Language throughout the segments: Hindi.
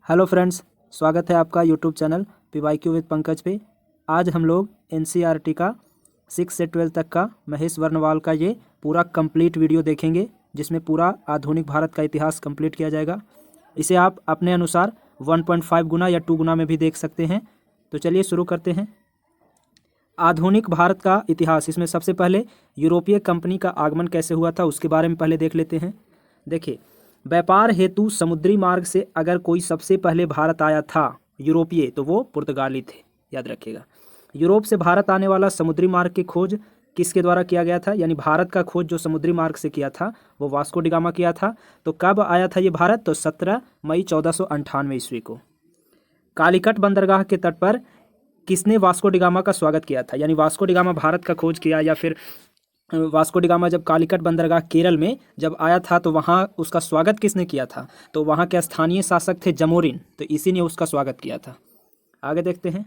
हेलो फ्रेंड्स, स्वागत है आपका YouTube channel PYQ with Pankaj पे। आज हम लोग NCERT का 6 से 12 तक का महेश वर्णवाल का ये पूरा कंप्लीट वीडियो देखेंगे, जिसमें पूरा आधुनिक भारत का इतिहास कंप्लीट किया जाएगा। इसे आप अपने अनुसार 1.5 गुना या 2 गुना में भी देख सकते हैं। तो चलिए शुरू करते हैं। आधुनिक भारत का इतिहास, इसमें सबसे पहले यूरोपीय कंपनी का आगमन कैसे हुआ था उसके बारे में पहले देख लेते हैं। देखिए, व्यापार हेतु समुद्री मार्ग से अगर कोई सबसे पहले भारत आया था यूरोपीय, तो वो पुर्तगाली थे। याद रखिएगा, यूरोप से भारत आने वाला समुद्री मार्ग की खोज किसके द्वारा किया गया था, यानी भारत का खोज जो समुद्री मार्ग से किया था वो वास्को डी गामा किया था। तो कब आया था ये भारत? तो 17 मई 1498 ईस्वी को। कालीकट बंदरगाह के तट पर किसने वास्को डी गामा का स्वागत किया था, यानी वास्को डी गामा भारत का खोज किया, या फिर वास्को डी गामा जब कालीकट बंदरगाह केरल में जब आया था तो वहाँ उसका स्वागत किसने किया था? तो वहाँ के स्थानीय शासक थे जमोरिन, तो इसी ने उसका स्वागत किया था। आगे देखते हैं।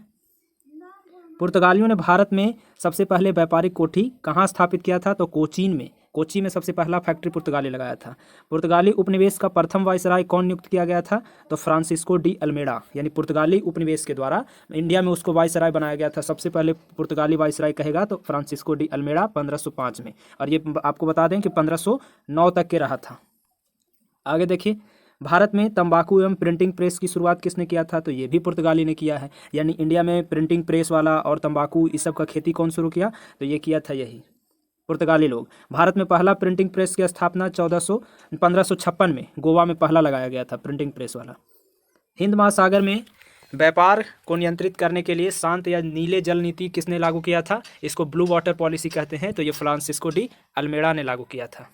पुर्तगालियों ने भारत में सबसे पहले व्यापारिक कोठी कहाँ स्थापित किया था? तो कोचीन में। कोची में सबसे पहला फैक्ट्री पुर्तगाली लगाया था। पुर्तगाली उपनिवेश का प्रथम वायसराय कौन नियुक्त किया गया था? तो फ्रांसिस्को डी अल्मेडा, यानी पुर्तगाली उपनिवेश के द्वारा इंडिया में उसको वायसराय बनाया गया था। सबसे पहले पुर्तगाली वायसराय कहेगा तो फ्रांसिस्को डी अल्मेडा 1505 में, और ये आपको बता दें कि 1509 तक के रहा था। आगे देखिए, भारत में तंबाकू एवं प्रिंटिंग प्रेस की शुरुआत किसने किया था? तो ये भी पुर्तगाली ने किया है। यानी इंडिया में प्रिंटिंग प्रेस वाला और तंबाकू इस सब का खेती कौन शुरू किया? तो ये किया था यही पुर्तगाली लोग। भारत में पहला प्रिंटिंग प्रेस की स्थापना 1556 में गोवा में पहला लगाया गया था प्रिंटिंग प्रेस वाला। हिंद महासागर में व्यापार को नियंत्रित करने के लिए शांत या नीले जल नीति किसने लागू किया था? इसको ब्लू वाटर पॉलिसी कहते हैं। तो ये फ्रांसिस्को डी अल्मेडा ने लागू किया था।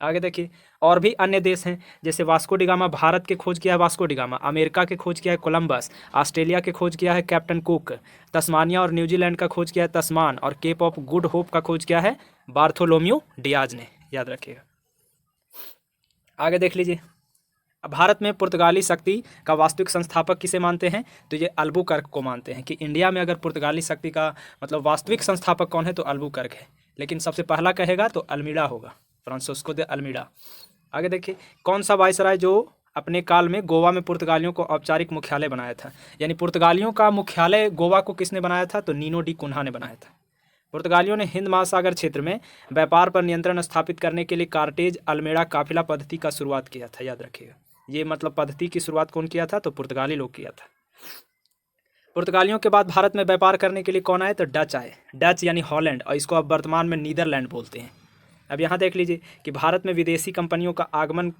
आगे देखिए, और भी अन्य देश हैं, जैसे वास्को डी गामा भारत के खोज किया है वास्को डी गामा, अमेरिका के खोज किया है कोलंबस, ऑस्ट्रेलिया के खोज किया है कैप्टन कुक, तस्मानिया और न्यूजीलैंड का खोज किया है तस्मान, और केप ऑफ गुड होप का खोज किया है बार्थोलोम्यू डियाज ने। याद रखिएगा। आगे देख लीजिए, अब भारत में पुर्तगाली शक्ति का वास्तविक संस्थापक किसे मानते हैं? तो ये अल्बुकर्क को मानते हैं कि इंडिया में अगर पुर्तगाली शक्ति का मतलब वास्तविक संस्थापक कौन है तो अल्बुकर्क है, लेकिन सबसे पहला कहेगा तो अल्मीडा होगा, फ्रांसिस्को दे अल्मीडा। आगे देखिए, कौन सा वायसराय जो अपने काल में गोवा में पुर्तगालियों को औपचारिक मुख्यालय बनाया था? यानी पुर्तगालियों का मुख्यालय गोवा को किसने बनाया था? तो नीनो डी कुन्हा ने बनाया था। पुर्तगालियों ने हिंद महासागर क्षेत्र में व्यापार पर नियंत्रण स्थापित करने के लिए कार्टेज अल्मेडा काफिला पद्धति का शुरुआत किया था। याद रखिएगा, ये मतलब पद्धति की शुरुआत कौन किया था? तो पुर्तगाली लोग किया था। पुर्तगालियों के बाद भारत में व्यापार करने के लिए कौन आए? तो डच आए। डच यानी हॉलैंड, और इसको अब वर्तमान में नीदरलैंड बोलते हैं। अब यहाँ देख लीजिए कि भारत में विदेशी कंपनियों का आगमन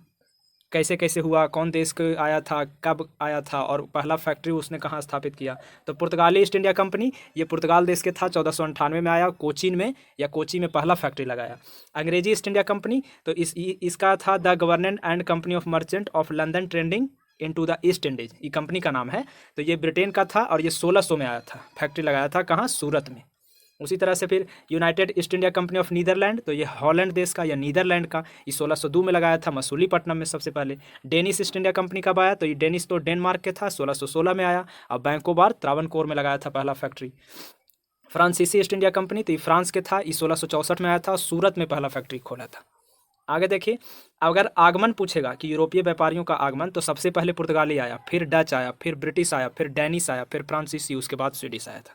कैसे कैसे हुआ, कौन देश को आया था, कब आया था, और पहला फैक्ट्री उसने कहाँ स्थापित किया? तो पुर्तगाली ईस्ट इंडिया कंपनी, ये पुर्तगाल देश के था, 1498 में आया कोचीन में, या कोची में पहला फैक्ट्री लगाया। अंग्रेजी ईस्ट इंडिया कंपनी, तो इसका था the government and company of merchant of London trading into the East Indies, ये कंपनी का नाम है। तो ये ब्रिटेन का था और ये 1600 में आया था, फैक्ट्री लगाया था कहाँ? सूरत में। उसी तरह से फिर United East India Company of Netherland, तो ये हॉलैंड देश का या नीदरलैंड का, ये 1602 में लगाया था मसूलीपट्टनम में सबसे पहले। डेनिश ईस्ट इंडिया कंपनी कब आया? तो ये डेनिश तो डेनमार्क के था, 1616 में आया। और बैंकोबार त्रावणकोर में लगाया था पहला फैक्ट्री। फ्रांसीसी ईस्ट इंडिया कंपनी, तो ये फ्रांस के था, ये 1664 में आया था, सूरत में पहला फैक्ट्री खोला था। आगे देखिए, अगर आगमन पूछेगा कि यूरोपीय व्यापारियों का आगमन, तो सबसे पहले पुर्तगाली आया, फिर डच आया, फिर ब्रिटिश आया, फिर डेनिश आया, फिर फ्रांसीसी, उसके बाद स्वीडिश आया था।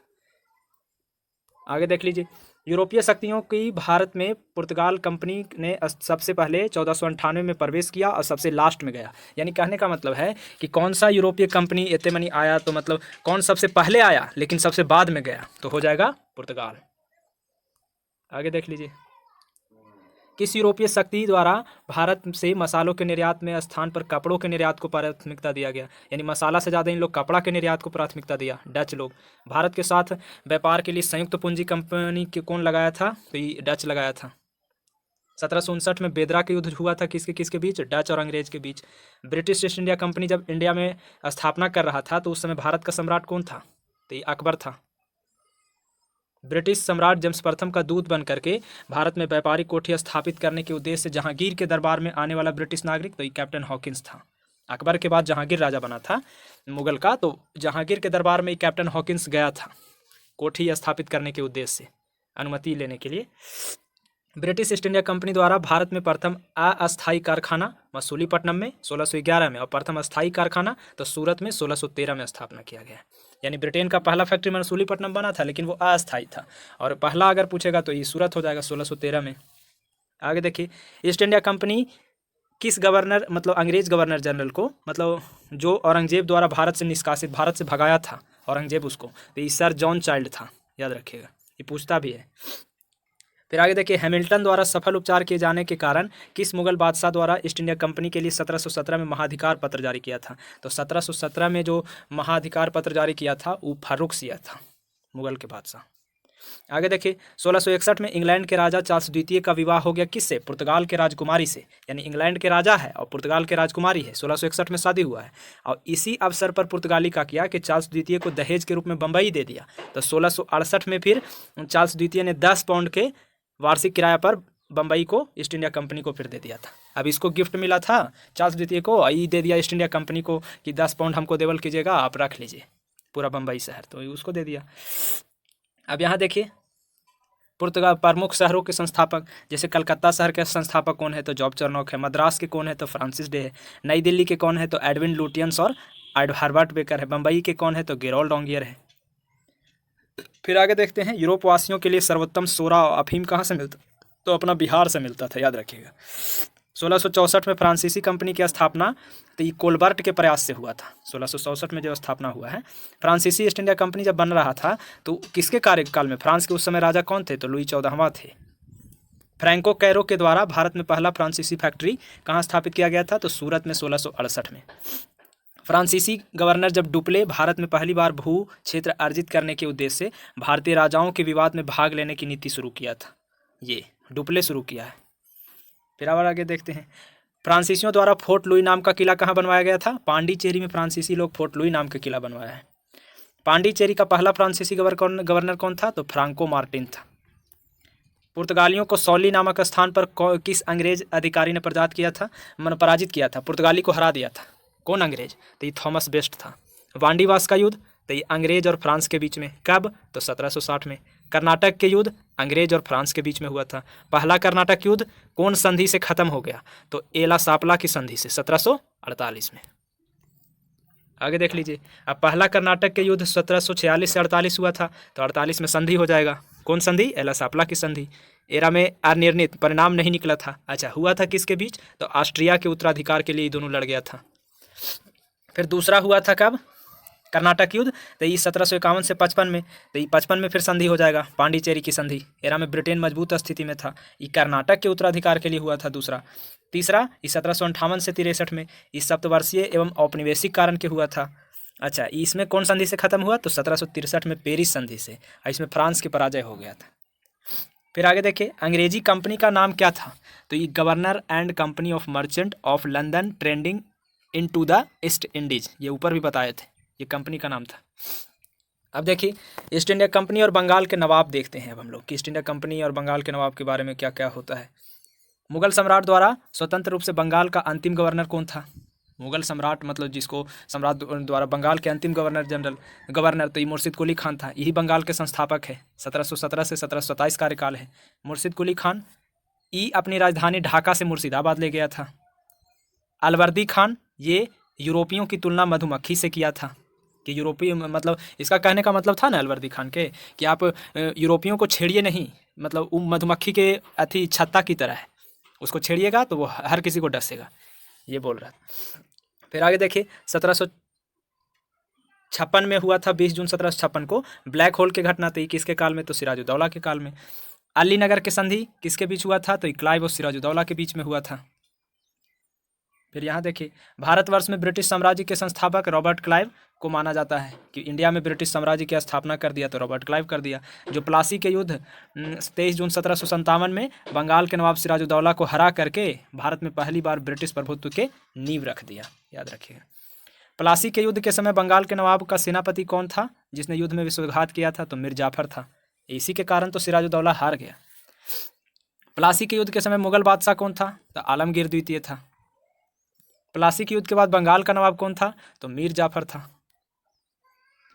आगे देख लीजिए, यूरोपीय शक्तियों की भारत में पुर्तगाल कंपनी ने सबसे पहले 1498 में प्रवेश किया और सबसे लास्ट में गया। यानी कहने का मतलब है कि कौन सा यूरोपीय कंपनी इतने मनी आया, तो मतलब कौन सबसे पहले आया लेकिन सबसे बाद में गया, तो हो जाएगा पुर्तगाल। आगे देख लीजिए, किस यूरोपीय शक्ति द्वारा भारत से मसालों के निर्यात में स्थान पर कपड़ों के निर्यात को प्राथमिकता दिया गया? यानी मसाला से ज़्यादा इन लोग कपड़ा के निर्यात को प्राथमिकता दिया, डच लोग। भारत के साथ व्यापार के लिए संयुक्त पूंजी कंपनी के कौन लगाया था? तो ये डच लगाया था। 1759 में बेदरा का युद्ध हुआ था, किसके किसके बीच? डच और अंग्रेज के बीच। ब्रिटिश ईस्ट इंडिया कंपनी जब इंडिया में स्थापना कर रहा था तो उस समय भारत का सम्राट कौन था? तो ये अकबर था। ब्रिटिश सम्राट जेम्स प्रथम का दूत बन करके भारत में व्यापारिक कोठी स्थापित करने के उद्देश्य से जहांगीर के दरबार में आने वाला ब्रिटिश नागरिक, तो ये कैप्टन हॉकिंस था। अकबर के बाद जहांगीर राजा बना था मुगल का, तो जहांगीर के दरबार में कैप्टन हॉकिंस गया था कोठी स्थापित करने के उद्देश्य से अनुमति लेने के लिए। ब्रिटिश ईस्ट इंडिया कंपनी द्वारा भारत में प्रथम अस्थायी कारखाना मसूलीपट्टनम में 1611 में और प्रथम अस्थायी कारखाना तो सूरत में 1613 में स्थापना किया गया। यानी ब्रिटेन का पहला फैक्ट्री मसूलीपट्टनम बना था, लेकिन वो अस्थायी था, और पहला अगर पूछेगा तो ये सूरत हो जाएगा 1613 में। आगे देखिए, ईस्ट इंडिया कंपनी किस गवर्नर मतलब अंग्रेज गवर्नर जनरल को, मतलब जो औरंगजेब द्वारा भारत से निष्कासित, भारत से भगाया था औरंगजेब उसको, तो ये सर जॉन चाइल्ड था, याद रखिएगा, ये पूछता भी है। फिर आगे देखिए, हैमिल्टन द्वारा सफल उपचार किए जाने के कारण किस मुगल बादशाह द्वारा ईस्ट इंडिया कंपनी के लिए 1717 में महाधिकार पत्र जारी किया था? तो 1717 में जो महाधिकार पत्र जारी किया था वो फारूक सिया था, मुगल के बादशाह। आगे देखिए, 1661 में इंग्लैंड के राजा चार्ल्स द्वितीय का विवाह हो गया किससे? पुर्तगाल के राजकुमारी से। यानी इंग्लैंड के राजा है और पुर्तगाल के राजकुमारी है, 1661 में शादी हुआ है। और इसी अवसर पर पुर्तगाली का किया कि चार्ल्स द्वितीय को दहेज के रूप में बम्बई दे दिया। तो 1668 में फिर चार्ल्स द्वितीय ने 10 पाउंड के वार्षिक किराया पर बम्बई को ईस्ट इंडिया कंपनी को फिर दे दिया था। अब इसको गिफ्ट मिला था चार्ल्स द्वितीय को, ये दे दिया ईस्ट इंडिया कंपनी को कि 10 पाउंड हमको देवल कीजिएगा, आप रख लीजिए पूरा बम्बई शहर, तो उसको दे दिया। अब यहाँ देखिए, पुर्तगाल प्रमुख शहरों के संस्थापक, जैसे कलकत्ता शहर के संस्थापक कौन है? तो जॉब चर्नॉक है। मद्रास के कौन है? तो फ्रांसिस डे है। नई दिल्ली के कौन है? तो एडविन लुटियंस और हर्बर्ट बेकर है। बम्बई के कौन है? तो गेरोल्ड डोंगियर है। फिर आगे देखते हैं, यूरोप वासियों के लिए सर्वोत्तम सोरा और अफीम कहाँ से मिलता? तो अपना बिहार से मिलता था, याद रखिएगा। 1664 में फ्रांसीसी कंपनी की स्थापना तो ये कोलबर्ट के प्रयास से हुआ था। 1664 में जो स्थापना हुआ है, फ्रांसीसी ईस्ट इंडिया कंपनी जब बन रहा था तो किसके कार्यकाल में? फ्रांस के उस समय राजा कौन थे? तो लुई 14वां थे। फ्रैंको कैरो के द्वारा भारत में पहला फ्रांसीसी फैक्ट्री कहाँ स्थापित किया गया था? तो सूरत में 1668 में। फ्रांसीसी गवर्नर जब डुप्ले भारत में पहली बार भू क्षेत्र अर्जित करने के उद्देश्य से भारतीय राजाओं के विवाद में भाग लेने की नीति शुरू किया था, ये डुप्ले शुरू किया है। फिर और आगे देखते हैं, फ्रांसीसियों द्वारा फोर्ट लुई नाम का किला कहाँ बनवाया गया था? पांडिचेरी में फ्रांसीसी लोग फोर्ट लुई नाम का किला बनवाया है। पांडिचेरी का पहला फ्रांसीसी गवर्नर कौन था? तो फ्रांको मार्टिन था। पुर्तगालियों को सौली नामक स्थान पर किस अंग्रेज अधिकारी ने पराजित किया था? पुर्तगाली को हरा दिया था। कौन अंग्रेज? तो ये थॉमस बेस्ट था। वांडीवास का युद्ध तो ये अंग्रेज और फ्रांस के बीच में, कब? तो 1760 में। कर्नाटक के युद्ध अंग्रेज और फ्रांस के बीच में हुआ था। पहला कर्नाटक युद्ध कौन संधि से खत्म हो गया? तो एला सापला की संधि से 1748 में। आगे देख लीजिए, अब पहला कर्नाटक के युद्ध 1746 से 48 हुआ था, तो 48 में संधि हो जाएगा। कौन संधि? एला सापला की संधि। एरा में अनिर्णित परिणाम नहीं निकला था। अच्छा, हुआ था किसके बीच? तो ऑस्ट्रिया के उत्तराधिकार के लिए दोनों लड़ गया था। फिर दूसरा हुआ था कब? कर्नाटक युद्ध तो ये 1751 से 55 में, तो ये 55 में फिर संधि हो जाएगा, पांडिचेरी की संधि। एरा में ब्रिटेन मजबूत स्थिति में था, ये कर्नाटक के उत्तराधिकार के लिए हुआ था दूसरा। तीसरा ये 1758 से 63 में, इस सप्तवर्षीय एवं औपनिवेशिक कारण के हुआ था। अच्छा, इसमें कौन संधि से खत्म हुआ? तो 1763 में पेरिस संधि से, इसमें फ्रांस की पराजय हो गया था। फिर आगे देखिए, अंग्रेजी कंपनी का नाम क्या था? तो ये governor and company of merchant of London trading into the East Indies, ये ऊपर भी बताए थे, ये कंपनी का नाम था। अब देखिए, ईस्ट इंडिया कंपनी और बंगाल के नवाब देखते हैं अब हम लोग कि ईस्ट इंडिया कंपनी और बंगाल के नवाब के बारे में क्या क्या होता है। मुगल सम्राट द्वारा स्वतंत्र रूप से बंगाल का अंतिम गवर्नर कौन था? मुगल सम्राट मतलब जिसको सम्राट द्वारा बंगाल के अंतिम गवर्नर तो ये मुर्शिद कुली खान था, यही बंगाल के संस्थापक है। 1717 से 1727 कार्यकाल है। मुर्शिद कुली खान ये अपनी राजधानी ढाका से मुर्शिदाबाद ले गया था। अलवर्दी खान ये यूरोपियों की तुलना मधुमक्खी से किया था कि यूरोपीय, मतलब इसका कहने का मतलब था ना अलवर्दी खान के कि आप यूरोपियों को छेड़िए नहीं, मतलब वो मधुमक्खी के अति छत्ता की तरह है, उसको छेड़िएगा तो वो हर किसी को डसेगा, ये बोल रहा था। फिर आगे देखिए, 1756 में हुआ था, 20 जून 1756 को ब्लैक होल की घटना थी, किसके काल में? तो सिराजुद्दौला के काल में। अली नगर के संधि किसके बीच हुआ था? तो क्लाइव और सिराजुद्दौला के बीच में हुआ था। फिर यहाँ देखिए, भारतवर्ष में ब्रिटिश साम्राज्य के संस्थापक रॉबर्ट क्लाइव को माना जाता है कि इंडिया में ब्रिटिश साम्राज्य की स्थापना कर दिया तो रॉबर्ट क्लाइव कर दिया। जो प्लासी के युद्ध 23 जून 1757 में बंगाल के नवाब सिराजुद्दौला को हरा करके भारत में पहली बार ब्रिटिश प्रभुत्व के नींव रख दिया, याद रखिएगा। प्लासी के युद्ध के समय बंगाल के नवाब का सेनापति कौन था जिसने युद्ध में विश्वासघात किया था? तो मीर जाफर था। इसी के कारण तो सिराजुद्दौला हार गया। प्लासी के युद्ध के समय मुगल बादशाह कौन था? तो आलमगीर द्वितीय था। प्लासी के युद्ध के बाद बंगाल का नवाब कौन था? तो मीर जाफर था।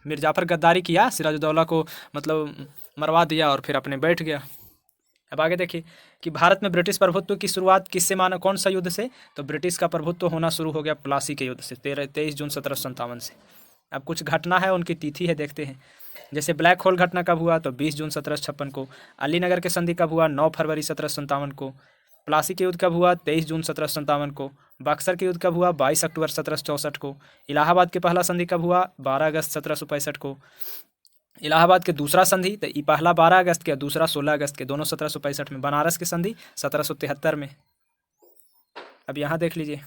मीर जाफर गद्दारी किया, सिराजुद्दौला को मतलब मरवा दिया और फिर अपने बैठ गया। अब आगे देखिए कि भारत में ब्रिटिश प्रभुत्व की शुरुआत किससे माना, कौन सा युद्ध से? तो ब्रिटिश का प्रभुत्व होना शुरू हो गया प्लासी के युद्ध से 23 जून 1757 से। अब कुछ घटना है, उनकी तिथि है, देखते हैं। जैसे ब्लैक होल घटना कब हुआ, तो 20 जून 1756 को। अलीनगर के संधि कब हुआ, 9 फरवरी 1757 को। प्लासी के युद्ध कब हुआ, 23 जून 1757 को। बक्सर के युद्ध कब हुआ, 22 अक्टूबर 1764 को। इलाहाबाद के पहला संधि कब हुआ, 12 अगस्त 1765 को। इलाहाबाद के दूसरा संधि, तो ये पहला 12 अगस्त के, दूसरा 16 अगस्त के, दोनों 1765 में। बनारस की संधि 1773 में। अब यहाँ देख लीजिए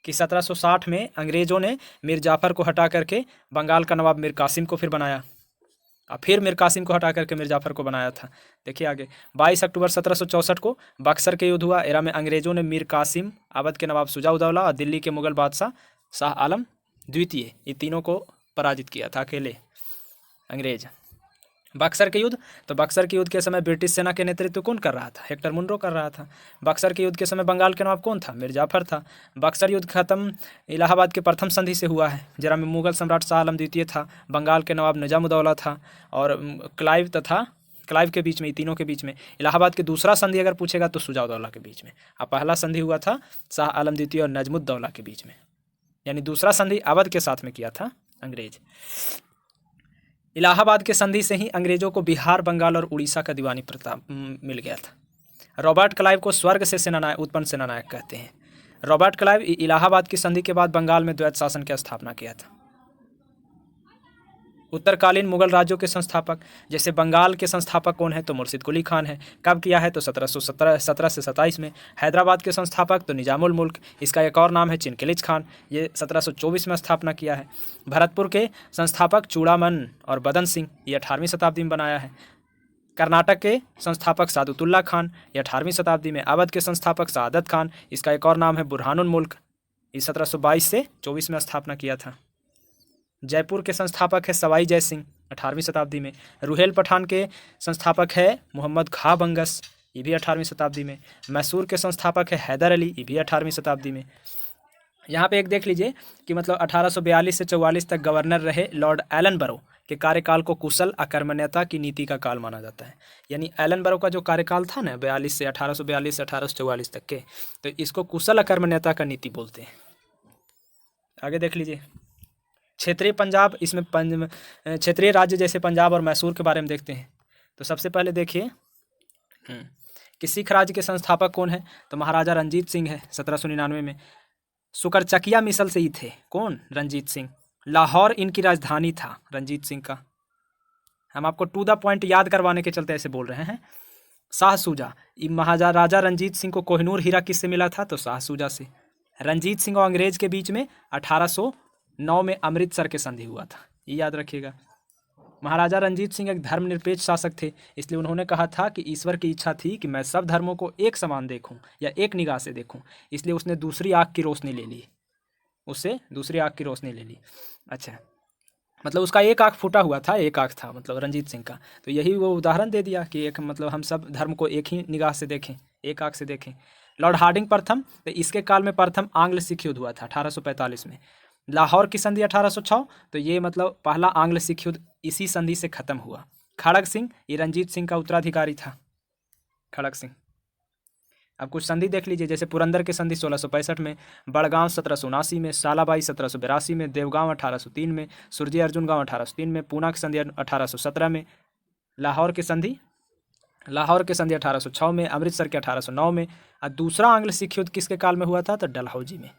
कि 1760 में अंग्रेजों ने मीर जाफर को हटा करके बंगाल का नवाब मीर कासिम को फिर बनाया, और फिर मीर कासिम को हटा करके मीर जाफर को बनाया था। देखिए आगे 22 अक्टूबर 1764 को बक्सर के युद्ध हुआ। एरा में अंग्रेजों ने मीर कासिम, अवध के नवाब शुजा-उद-दौला और दिल्ली के मुगल बादशाह शाह आलम द्वितीय, ये तीनों को पराजित किया था अकेले अंग्रेज। बक्सर के युद्ध, तो बक्सर के युद्ध के समय ब्रिटिश सेना के नेतृत्व कौन कर रहा था, हेक्टर मुनरो कर रहा था। बक्सर के युद्ध के समय बंगाल के नवाब कौन था, मीर जाफर था। बक्सर युद्ध खत्म इलाहाबाद के प्रथम संधि से हुआ है, जरा में मुगल सम्राट शाह आलम द्वितीय था, बंगाल के नवाब निजामुद्दौला था और क्लाइव के बीच में, तीनों के बीच में। इलाहाबाद के दूसरा संधि अगर पूछेगा तो शुजा-उद-दौला के बीच में। और पहला संधि हुआ था शाह आलम द्वितीय और नजमुद्दौला के बीच में, यानी दूसरा संधि अवध के साथ में किया था अंग्रेज। इलाहाबाद के संधि से ही अंग्रेजों को बिहार, बंगाल और उड़ीसा का दीवानी प्रताप मिल गया था। रॉबर्ट क्लाइव को स्वर्ग से सेनानायक, उत्पन्न सेनानायक कहते हैं। रॉबर्ट क्लाइव इलाहाबाद की संधि के बाद बंगाल में द्वैत शासन की स्थापना किया था। उत्तरकालीन मुगल राज्यों के संस्थापक, जैसे बंगाल के संस्थापक कौन है, तो मुर्शिद कुली खान है। कब किया है, तो 1717 से 27 में। हैदराबाद के संस्थापक तो निजामुल मुल्क, इसका एक और नाम है चिनकिलिज खान, ये 1724 में स्थापना किया है। भरतपुर के संस्थापक चूड़ामन और बदन सिंह, ये 18वीं शताब्दी में बनाया है। कर्नाटक के संस्थापक सादुतुल्ला खान, ये 18वीं शताब्दी में। अवध के संस्थापक सआदत खान, इसका एक और नाम है बुरहानुल मुल्क, ये 1722 से 24 में स्थापना किया था। जयपुर के संस्थापक है सवाई जय सिंह, 18वीं शताब्दी में। रुहेल पठान के संस्थापक है मोहम्मद खां बंगस, ये भी 18वीं शताब्दी में। मैसूर के संस्थापक है हैदर अली, ये भी 18वीं शताब्दी में। यहाँ पे एक देख लीजिए कि मतलब 1842 से 44 तक गवर्नर रहे लॉर्ड एलनबरो के कार्यकाल को कुशल अकर्मण्यता की नीति का काल माना जाता है। यानी एलनबरो का जो कार्यकाल था ना 1842 से 1844 तक के, तो इसको कुशल अकर्मण्यता का नीति बोलते हैं। आगे देख लीजिए क्षेत्रीय पंजाब, इसमें क्षेत्रीय राज्य जैसे पंजाब और मैसूर के बारे में देखते हैं। तो सबसे पहले देखिए कि सिख राज्य के संस्थापक कौन है, तो महाराजा रंजीत सिंह है 1799 में। सुकरचकिया मिसल से ही थे, कौन, रंजीत सिंह। लाहौर इनकी राजधानी था रंजीत सिंह का। हम आपको टू द पॉइंट याद करवाने के चलते ऐसे बोल रहे हैं। शाह सूजा, महाराजा रंजीत सिंह को कोहिनूर हीरा किससे मिला था, तो शाह सूजा से। रंजीत सिंह और अंग्रेज के बीच में 1809 में अमृतसर के संधि हुआ था, ये याद रखिएगा। महाराजा रंजीत सिंह एक धर्मनिरपेक्ष शासक थे, इसलिए उन्होंने कहा था कि ईश्वर की इच्छा थी कि मैं सब धर्मों को एक समान देखूं या एक निगाह से देखूं, इसलिए उसने दूसरी आँख की रोशनी ले ली, उससे दूसरी आँख की रोशनी ले ली। अच्छा, मतलब उसका एक आँख फूटा हुआ था, एक आँख था मतलब रंजीत सिंह का, तो यही वो उदाहरण दे दिया कि एक मतलब हम सब धर्म को एक ही निगाह से देखें, एक आँख से देखें। लॉर्ड हार्डिंग प्रथम, तो इसके काल में प्रथम आंग्ल सिख युद्ध हुआ था 1845 में। लाहौर की संधि 1806, तो ये मतलब पहला आंग्ल सिख युद्ध इसी संधि से खत्म हुआ। खड़ग सिंह, ये रंजीत सिंह का उत्तराधिकारी था, खड़ग सिंह। अब कुछ संधि देख लीजिए, जैसे पुरंदर की संधि 1665 में, बड़गांव 1779 में, सालाबाई 1782 में, देवगांव 1803 में, सुरजी अर्जुन गांव 1803 में, पूना की संधि 1817 में, लाहौर की संधि 1806 में, अमृतसर के 1809 में। और दूसरा आंग्ल सिख युद्ध किसके काल में हुआ था, तो डलहौजी में।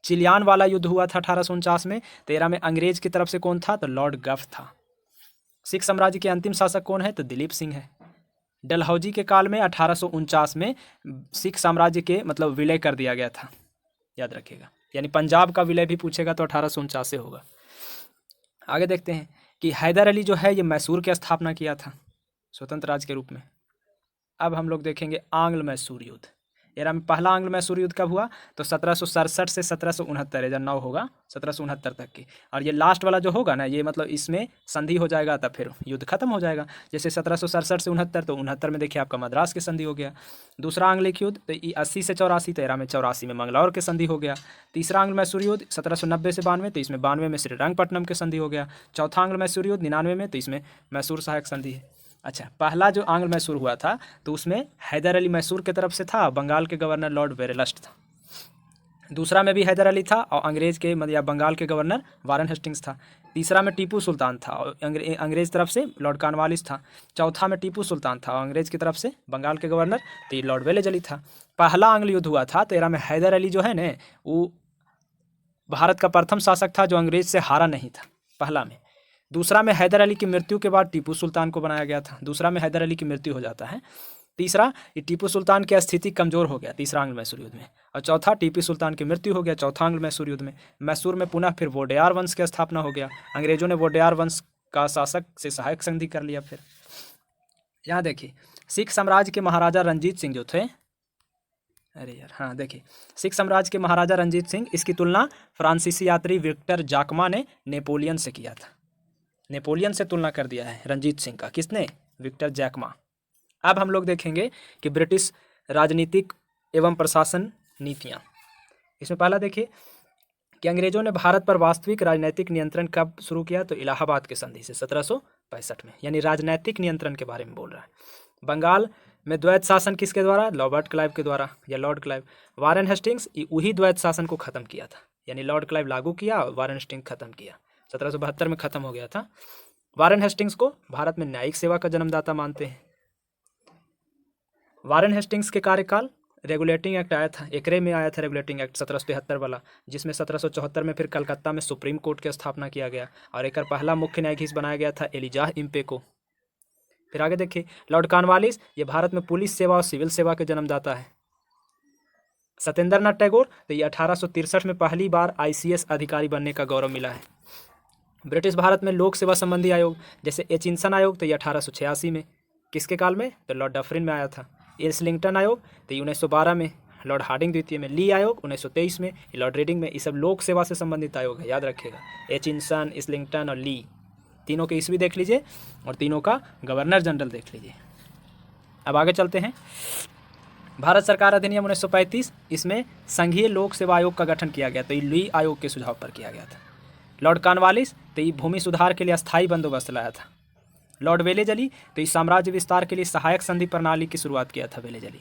चिलियान वाला युद्ध हुआ था 1849 में, 13 में अंग्रेज की तरफ से कौन था, तो लॉर्ड गफ था। सिख साम्राज्य के अंतिम शासक कौन है, तो दिलीप सिंह है। डलहौजी के काल में 1849 में सिख साम्राज्य के मतलब विलय कर दिया गया था, याद रखिएगा। यानी पंजाब का विलय भी पूछेगा तो 1849 से होगा। आगे देखते हैं कि हैदर अली जो है ये मैसूर की स्थापना किया था स्वतंत्र राज्य के रूप में। अब हम लोग देखेंगे आंग्ल मैसूर युद्ध। एरा में पहला आंग्ल मैसूर युद्ध कब हुआ, तो 1767 से 1769, 9 होगा 1769 तक की। और ये लास्ट वाला जो होगा ना, ये मतलब इसमें संधि हो जाएगा तब फिर युद्ध खत्म हो जाएगा। जैसे 1767 से 69, तो 69 में देखिए आपका मद्रास की संधि हो गया। दूसरा आंग्लिक युद्ध तो 80 से 84, 13 में 84 में मंगलौर की संधि हो गया। तीसरा आंग्ल मैसूर युद्ध 1790 से 92, तो इसमें 92 में श्रीरंगपट्टनम की संधि हो गया। चौथा आंग्ल मैसूर युद्ध 99 में, तो इसमें मैसूर सहायक संधि है। अच्छा, पहला जो आंग्ल मैसूर हुआ था तो उसमें हैदर अली मैसूर की तरफ से था, बंगाल के गवर्नर लॉर्ड वेरेलस्ट था। दूसरा में भी हैदर अली था और अंग्रेज़ के या बंगाल के गवर्नर वारन हेस्टिंग्स था। तीसरा में टीपू सुल्तान था और अंग्रेज़ तरफ से लॉर्ड कॉर्नवालिस था। चौथा में टीपू सुल्तान था और अंग्रेज़ की तरफ से बंगाल के गवर्नर तो ये लॉर्ड वेलेज अली था। पहला आंग्ल युद्ध हुआ था 13 में। हैदर अली जो है ना वो भारत का प्रथम शासक था जो अंग्रेज़ से हारा नहीं था, पहला में। दूसरा में हैदर अली की मृत्यु के बाद टीपू सुल्तान को बनाया गया था। दूसरा में हैदर अली की मृत्यु हो जाता है। तीसरा, ये टीपू सुल्तान की स्थिति कमज़ोर हो गया तीसरा आंग्ल मैसूर युद्ध में। और चौथा, टीपू सुल्तान की मृत्यु हो गया चौथा आंग्ल मैसूर युद्ध में। मैसूर में पुनः फिर वोडेयार वंश की स्थापना हो गया। अंग्रेज़ों ने वोडेयार वंश का शासक से सहायक संधि कर लिया। फिर यहाँ देखिए, सिख साम्राज्य के महाराजा रंजीत सिंह जो थे, अरे यार हाँ देखिए, सिख साम्राज्य के महाराजा रंजीत सिंह, इसकी तुलना फ्रांसीसी यात्री विक्टर जाकमा ने नेपोलियन से किया था। नेपोलियन से तुलना कर दिया है रंजीत सिंह का, किसने? Victor Jacquemont. अब हम लोग देखेंगे कि ब्रिटिश राजनीतिक एवं प्रशासन नीतियाँ। इसमें पहला देखिए कि अंग्रेजों ने भारत पर वास्तविक राजनीतिक नियंत्रण कब शुरू किया, तो इलाहाबाद के संधि से 1765 में, यानी राजनीतिक नियंत्रण के बारे में बोल रहा है। बंगाल में द्वैत शासन किसके द्वारा? रॉबर्ट क्लाइव के द्वारा या लॉर्ड क्लाइव। वारन हेस्टिंग्स वही द्वैत शासन को खत्म किया था, यानी लॉर्ड क्लाइव लागू किया और वारन हेस्टिंग्स खत्म किया। 1772 में खत्म हो गया था। वारन हेस्टिंग्स को भारत में न्यायिक सेवा का जन्मदाता मानते हैं। वारन हेस्टिंग्स के कार्यकाल रेगुलेटिंग एक्ट आया था, एकरे में आया था रेगुलेटिंग एक्ट 1773 वाला, जिसमें 1774 में फिर कलकत्ता में सुप्रीम कोर्ट की स्थापना किया गया और एक पहला मुख्य न्यायाधीश बनाया गया था एलिजाह इम्पे को। फिर आगे देखिए, लॉर्ड कॉर्नवालिस, ये भारत में पुलिस सेवा और सिविल सेवा के जन्मदाता है। सत्येंद्र नाथ टैगोर, तो ये 1863 में पहली बार ICS अधिकारी बनने का गौरव मिला है। ब्रिटिश भारत में लोक सेवा संबंधी आयोग जैसे एचिंसन आयोग, तो ये 1886 में, किसके काल में? तो लॉर्ड डफरिन में आया था। इस्लिंगटन आयोग, तो ये 1912 में, लॉर्ड हार्डिंग द्वितीय में। ली आयोग 1923 में, लॉर्ड रीडिंग में। ये सब लोक सेवा से संबंधित आयोग है, याद रखिएगा। एचिंसन, इस्लिंगटन और ली, तीनों के ईस्वी देख लीजिए और तीनों का गवर्नर जनरल देख लीजिए। अब आगे चलते हैं। भारत सरकार अधिनियम 1935, इसमें संघीय लोक सेवा आयोग का गठन किया गया, तो ये ली आयोग के सुझाव पर किया गया था। लॉर्ड कॉर्नवालिस, तो ये भूमि सुधार के लिए अस्थायी बंदोबस्त लाया था। लॉर्ड वेलेज अली, तो इस साम्राज्य विस्तार के लिए सहायक संधि प्रणाली की शुरुआत किया था वेलेज अली।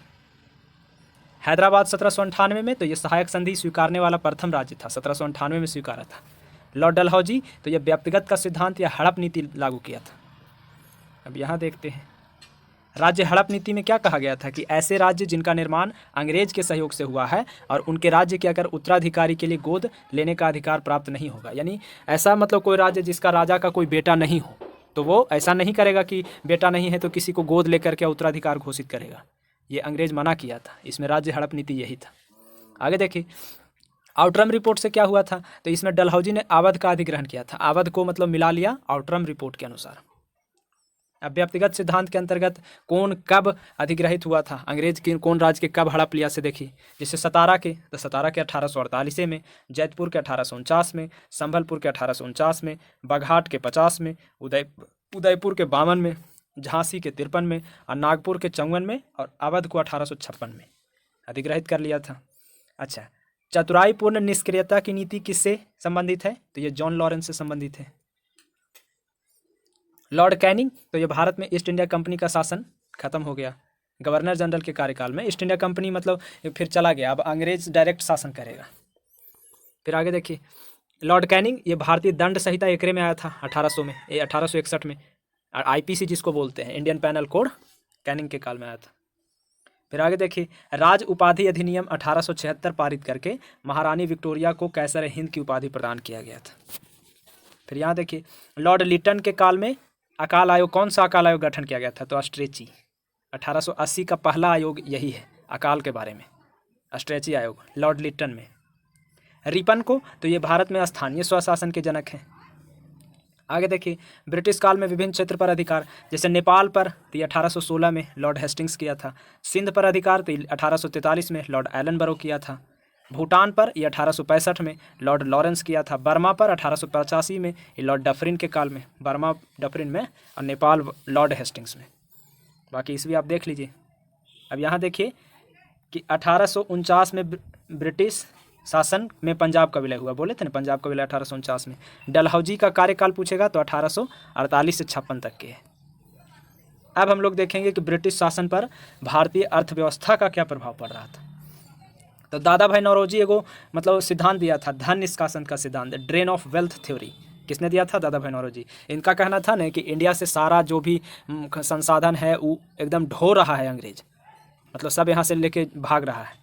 हैदराबाद 1798 में, तो ये सहायक संधि स्वीकारने वाला प्रथम राज्य था, 1798 में स्वीकारा था। लॉर्ड डलहौजी, तो ये व्यक्तिगत का सिद्धांत या हड़प नीति लागू किया था। अब यहाँ देखते हैं, राज्य हड़प नीति में क्या कहा गया था कि ऐसे राज्य जिनका निर्माण अंग्रेज के सहयोग से हुआ है और उनके राज्य के अगर उत्तराधिकारी के लिए गोद लेने का अधिकार प्राप्त नहीं होगा, यानी ऐसा मतलब कोई राज्य जिसका राजा का कोई बेटा नहीं हो, तो वो ऐसा नहीं करेगा कि बेटा नहीं है तो किसी को गोद लेकर के उत्तराधिकार घोषित करेगा। ये अंग्रेज मना किया था, इसमें राज्य हड़प नीति यही था। आगे देखिए, आउटरम रिपोर्ट से क्या हुआ था, तो इसमें डलहौजी ने अवध का अधिग्रहण किया था। अवध को मतलब मिला लिया आउटरम रिपोर्ट के अनुसार। अब व्यक्तिगत सिद्धांत के अंतर्गत कौन कब अधिग्रहित हुआ था, अंग्रेज के कौन राज्य के कब हड़प लिया से देखिए। जैसे सतारा के, तो सतारा के 1848 में, जैतपुर के 1849 में, संभलपुर के 1849 में, बघाट के 50 में, उदयपुर के 52 में, झांसी के 53 में और नागपुर के 54 में और अवध को 1856 में अधिग्रहित कर लिया था। अच्छा, चतुराईपूर्ण निष्क्रियता की नीति किससे संबंधित है, तो ये जॉन लॉरेंस से संबंधित है। लॉर्ड कैनिंग, तो ये भारत में ईस्ट इंडिया कंपनी का शासन खत्म हो गया गवर्नर जनरल के कार्यकाल में। ईस्ट इंडिया कंपनी मतलब फिर चला गया, अब अंग्रेज डायरेक्ट शासन करेगा। फिर आगे देखिए, लॉर्ड कैनिंग, ये भारतीय दंड संहिता एकरे में आया था 1800 में, ये 1861 में, और IPC जिसको बोलते हैं इंडियन पैनल कोड, कैनिंग के काल में आया था। फिर आगे देखिए, राज उपाधि अधिनियम 1876 पारित करके महारानी विक्टोरिया को कैसर हिंद की उपाधि प्रदान किया गया था। फिर यहाँ देखिए, लॉर्ड लिटन के काल में अकाल आयोग, कौन सा अकाल आयोग गठन किया गया था, तो अस्ट्रेची। 1880 का पहला आयोग यही है अकाल के बारे में, अस्ट्रेची आयोग, लॉर्ड लिटन में। रिपन को, तो ये भारत में स्थानीय स्वशासन के जनक हैं। आगे देखिए, ब्रिटिश काल में विभिन्न क्षेत्र पर अधिकार, जैसे नेपाल पर, तो ये 1816 में लॉर्ड हेस्टिंग्स किया था। सिंध पर अधिकार, तो 1843 में लॉर्ड एलनबरो किया था। भूटान पर ये 1865 में लॉर्ड लॉरेंस किया था। बर्मा पर 1885 में ये लॉर्ड डफरिन के काल में, बर्मा डफरिन में, और नेपाल लॉर्ड हेस्टिंग्स में। बाकी ईस्वी आप देख लीजिए। अब यहाँ देखिए कि 1849 में ब्रिटिश शासन में पंजाब का विलय हुआ, बोले थे ना पंजाब का विलय 1849 में। डलहौजी का कार्यकाल पूछेगा तो 1848 से 56 तक के है। अब हम लोग देखेंगे कि ब्रिटिश शासन पर भारतीय अर्थव्यवस्था का क्या प्रभाव पड़ रहा था। तो दादा भाई नौरोजी एगो मतलब सिद्धांत दिया था, धन निष्कासन का सिद्धांत, ड्रेन ऑफ वेल्थ थ्योरी। किसने दिया था? दादा भाई नौरोजी। इनका कहना था ना कि इंडिया से सारा जो भी संसाधन है वो एकदम ढो रहा है अंग्रेज, मतलब सब यहाँ से लेके भाग रहा है।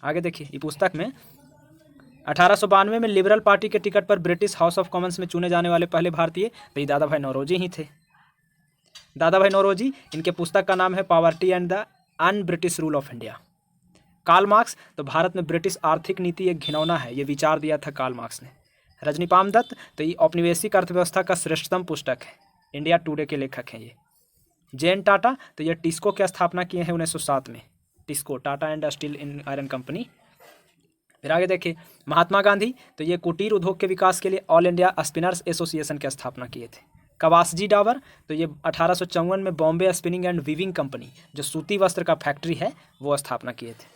आगे देखिए, ये पुस्तक में 1892 में लिबरल पार्टी के टिकट पर ब्रिटिश हाउस ऑफ कॉमन्स में चुने जाने वाले पहले भारतीय तो ये दादा भाई नौरोजी ही थे। दादा भाई नौरोजी, इनके पुस्तक का नाम है poverty and the unBritish rule of India. Karl Marx, तो भारत में ब्रिटिश आर्थिक नीति एक घिनौना है, ये विचार दिया था कार्ल मार्क्स ने। रजनीपाल दत्त, तो ये औपनिवेशिक अर्थव्यवस्था का श्रेष्ठतम पुस्तक है, इंडिया टुडे के लेखक हैं ये। जेन टाटा, तो ये टिस्को की स्थापना किए हैं 1907 में, TISCO, Tata and steel in iron company. फिर आगे देखिए, महात्मा गांधी, तो ये कुटीर उद्योग के विकास के लिए ऑल इंडिया स्पिनर्स एसोसिएशन की स्थापना किए थे। कवासजी डावर, तो ये 1854 में Bombay spinning and weaving company, जो सूती वस्त्र का फैक्ट्री है, वो स्थापना किए थे।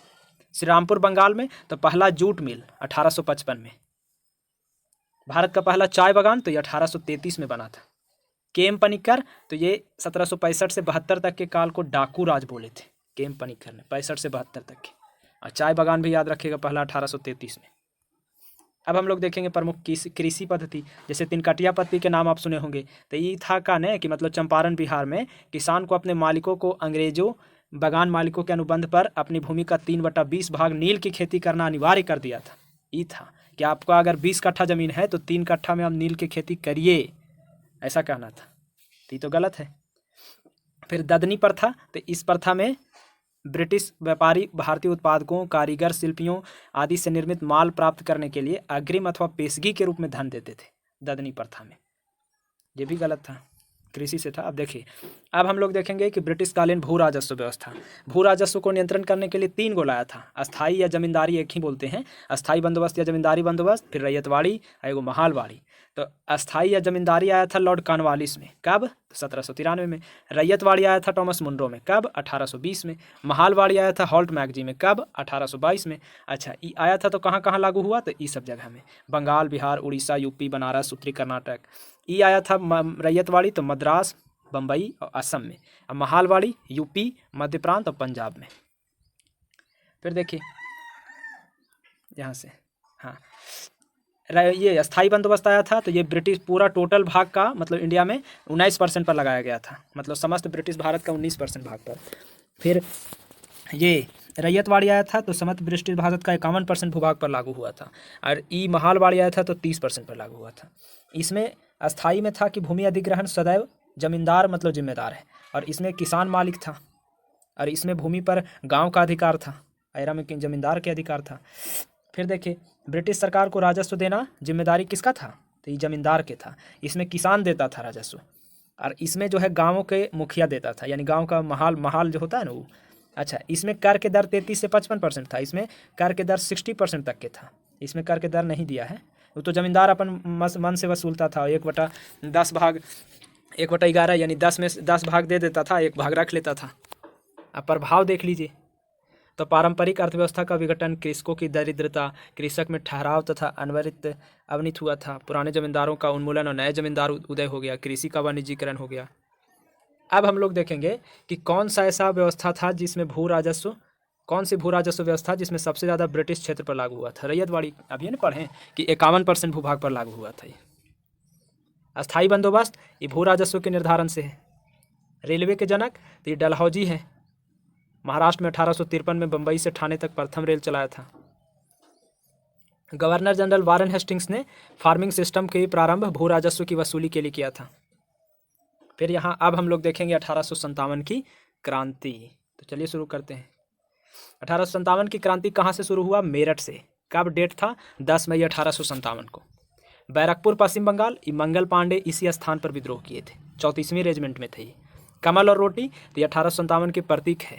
श्री रामपुर बंगाल में, तो पहला जूट मिल 1855 में। भारत का पहला चाय बागान, तो ये 1833 में बना था। के एम पनिक्कर, तो ये 1765 से 72 तक के काल को डाकू राज बोले थे, के एम पनिक्कर ने, 65 से 72 तक के। और चाय बागान भी याद रखिएगा, पहला 1833 में। अब हम लोग देखेंगे प्रमुख कृषि पद्धति, जैसे तिनकटिया पत्ती के नाम आप सुने होंगे, तो ये था का ने कि मतलब चंपारण बिहार में किसान को अपने मालिकों को अंग्रेजों बागान मालिकों के अनुबंध पर अपनी भूमि का 3/20 भाग नील की खेती करना अनिवार्य कर दिया था। ये था कि आपका अगर 20 कट्ठा ज़मीन है तो 3 कट्ठा में आप नील की खेती करिए, ऐसा कहना था। ये तो गलत है। फिर ददनी प्रथा, तो इस प्रथा में ब्रिटिश व्यापारी भारतीय उत्पादकों, कारीगर, शिल्पियों आदि से निर्मित माल प्राप्त करने के लिए अग्रिम अथवा पेशगी के रूप में धन देते थे ददनी प्रथा में, ये भी गलत था, कृषि से था। अब देखिए, अब हम लोग देखेंगे कि ब्रिटिश कालीन भू राजस्व व्यवस्था, भू राजस्व को नियंत्रण करने के लिए 3 गो लाया था, अस्थाई या जमींदारी एक ही बोलते हैं, अस्थाई बंदोबस्त या जमींदारी बंदोबस्त, फिर रैयतवाड़ी और एगो महालवाड़ी। तो अस्थाई या जमींदारी आया था लॉर्ड कॉर्नवालिस में, कब? 1793 में। रैयतवाड़ी आया था टॉमस मुनरो में, कब? 1820 में। महालवाड़ी आया था हॉल्ट मैगजी में, कब? 1822 में। अच्छा, ये आया था तो कहाँ कहाँ लागू हुआ? तो ये सब जगह में, बंगाल, बिहार, उड़ीसा, यूपी, बनारस, उत्तरी कर्नाटक। ये आया था रैयतवाड़ी तो मद्रास, बम्बई और असम में, और महालवाड़ी यूपी, मध्य प्रांत और पंजाब में। फिर देखिए यहाँ से, हाँ, ये स्थाई बंदोबस्त आया था, तो ये ब्रिटिश पूरा टोटल भाग का मतलब इंडिया में 19% पर लगाया गया था, मतलब समस्त ब्रिटिश भारत का 19% भाग पर। फिर ये रैयतवाड़ी आया था तो समस्त ब्रिटिश भारत का 51% भूभाग पर लागू हुआ था, और ई महालवाड़ी आया था तो 30% पर लागू हुआ था। इसमें अस्थाई में था कि भूमि अधिग्रहण सदैव जमींदार मतलब जिम्मेदार है, और इसमें किसान मालिक था, और इसमें भूमि पर गांव का अधिकार था, ऐरा में जमींदार के अधिकार था। फिर देखिए, ब्रिटिश सरकार को राजस्व देना जिम्मेदारी किसका था? तो ये जमींदार के था। इसमें किसान देता था राजस्व, और इसमें जो है गाँवों के मुखिया देता था, यानी गाँव का महाल जो होता है ना वो। अच्छा, इसमें कर के दर 33 से 55% था, इसमें कर के दर 60% तक के था, इसमें कर के दर नहीं दिया है। वो तो जमींदार अपन मन से वसूलता था, 1/10 भाग, 1/11 यानी 10 में 10 भाग दे देता था, 1 भाग रख लेता था। अब प्रभाव देख लीजिए, तो पारंपरिक अर्थव्यवस्था का विघटन, कृषकों की दरिद्रता, कृषक में ठहराव तथा अवनीत हुआ था, पुराने जमींदारों का उन्मूलन और नए जमींदार उदय हो गया, कृषि का वाणिज्यीकरण हो गया। अब हम लोग देखेंगे कि कौन सा ऐसा व्यवस्था था जिसमें कौन सी भू राजस्व व्यवस्था जिसमें सबसे ज़्यादा ब्रिटिश क्षेत्र पर लागू हुआ था? रैयतवाड़ी, अब ये ना पढ़ें कि 51% भूभाग पर लागू हुआ था। अस्थाई बंदोबस्त, ये भू राजस्व के निर्धारण से है। रेलवे के जनक, तो ये डलहौजी है, महाराष्ट्र में 1853 में बम्बई से ठाणे तक प्रथम रेल चलाया था। गवर्नर जनरल वारेन हेस्टिंग्स ने फार्मिंग सिस्टम के प्रारंभ भू राजस्व की वसूली के लिए किया था। फिर यहाँ अब हम लोग देखेंगे 1857 की क्रांति। तो चलिए शुरू करते हैं। 1857 की क्रांति कहाँ से शुरू हुआ? मेरठ से। कब डेट था? 10 मई 1857 को। बैरकपुर पश्चिम बंगाल, मंगल पांडे इसी स्थान पर विद्रोह किए थे, 34वीं रेजिमेंट में थे ये। कमल और रोटी, तो ये 1857 के प्रतीक है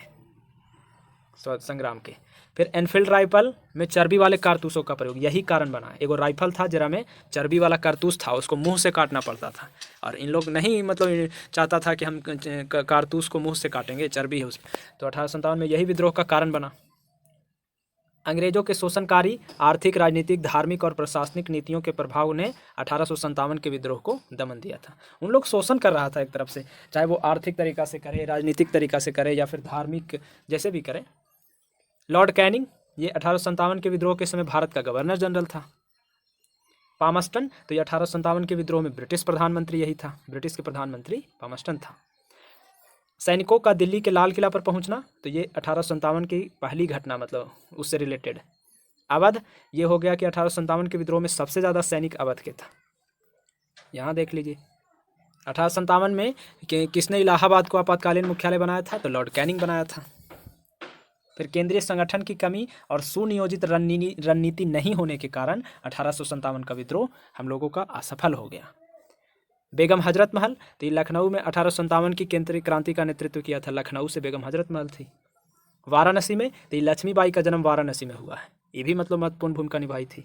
स्वातंत्रता संग्राम के। फिर एनफील्ड राइफल में चर्बी वाले कारतूसों का प्रयोग, यही कारण बना। एगो राइफल था जरा में चर्बी वाला कारतूस था, उसको मुंह से काटना पड़ता था, और इन लोग नहीं मतलब चाहता था कि हम कारतूस को मुंह से काटेंगे, चर्बी है उसमें, तो 1857 में यही विद्रोह का कारण बना। अंग्रेजों के शोषणकारी आर्थिक, राजनीतिक, धार्मिक और प्रशासनिक नीतियों के प्रभाव ने 1857 के विद्रोह को दमन दिया था। उन लोग शोषण कर रहा था एक तरफ से, चाहे वो आर्थिक तरीका से करे, राजनीतिक तरीका से करे या फिर धार्मिक जैसे भी करे। लॉर्ड कैनिंग ये 1857 के विद्रोह के समय भारत का गवर्नर जनरल था। पामस्टन तो ये 1857 के विद्रोह में ब्रिटिश प्रधानमंत्री यही था, ब्रिटिश के प्रधानमंत्री पामस्टन था। सैनिकों का दिल्ली के लाल किला पर पहुंचना तो ये 1857 की पहली घटना, मतलब उससे रिलेटेड। अवध ये हो गया कि 1857 के विद्रोह में सबसे ज़्यादा सैनिक अवध के था। यहाँ देख लीजिए 1857 में किसने इलाहाबाद को आपातकालीन मुख्यालय बनाया था, तो लॉर्ड कैनिंग बनाया था। फिर केंद्रीय संगठन की कमी और सुनियोजित रणनीति नहीं होने के कारण 1857 का विद्रोह हम लोगों का असफल हो गया। बेगम हजरत महल तो ये लखनऊ में 1857 की केंद्रीय क्रांति का नेतृत्व किया था। लखनऊ से बेगम हजरत महल थी। वाराणसी में तो ये लक्ष्मीबाई का जन्म वाराणसी में हुआ है, ये भी मतलब महत्वपूर्ण भूमिका निभाई थी।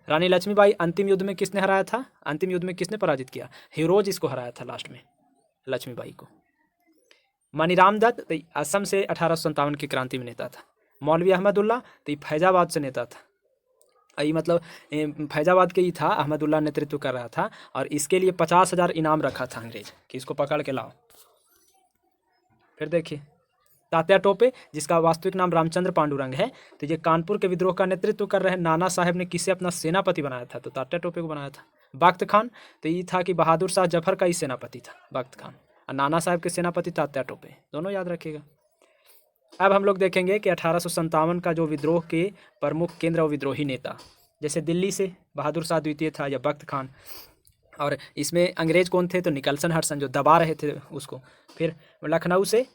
रानी लक्ष्मीबाई अंतिम युद्ध में किसने हराया था, अंतिम युद्ध में किसने पराजित किया, हीरोज इसको हराया था लास्ट में, लक्ष्मीबाई को। मनीराम दत्त तो असम से 1857 की क्रांति में नेता था। मौलवी अहमदुल्ला तो ये फैजाबाद से नेता था, ये मतलब फैजाबाद के ही था, अहमदुल्ला नेतृत्व कर रहा था और इसके लिए 50,000 इनाम रखा था अंग्रेज कि इसको पकड़ के लाओ। फिर देखिए तात्या टोपे जिसका वास्तविक नाम रामचंद्र पांडुरंग है, तो ये कानपुर के विद्रोह का नेतृत्व कर रहे हैं। नाना साहेब ने किसे अपना सेनापति बनाया था, तो तात्या टोपे को बनाया था। बख्त खान तो ये था कि बहादुर शाह जफर का ही सेनापति था बख्त खान, और नाना साहेब के सेनापति तात्या टोपे, दोनों याद रखिएगा। अब हम लोग देखेंगे कि 1857 का जो विद्रोह के प्रमुख केंद्र और विद्रोही नेता, जैसे दिल्ली से बहादुर शाह द्वितीय था या बख्त खान, और इसमें अंग्रेज कौन थे, तो निकलसन हडसन जो दबा रहे थे उसको। फिर लखनऊ से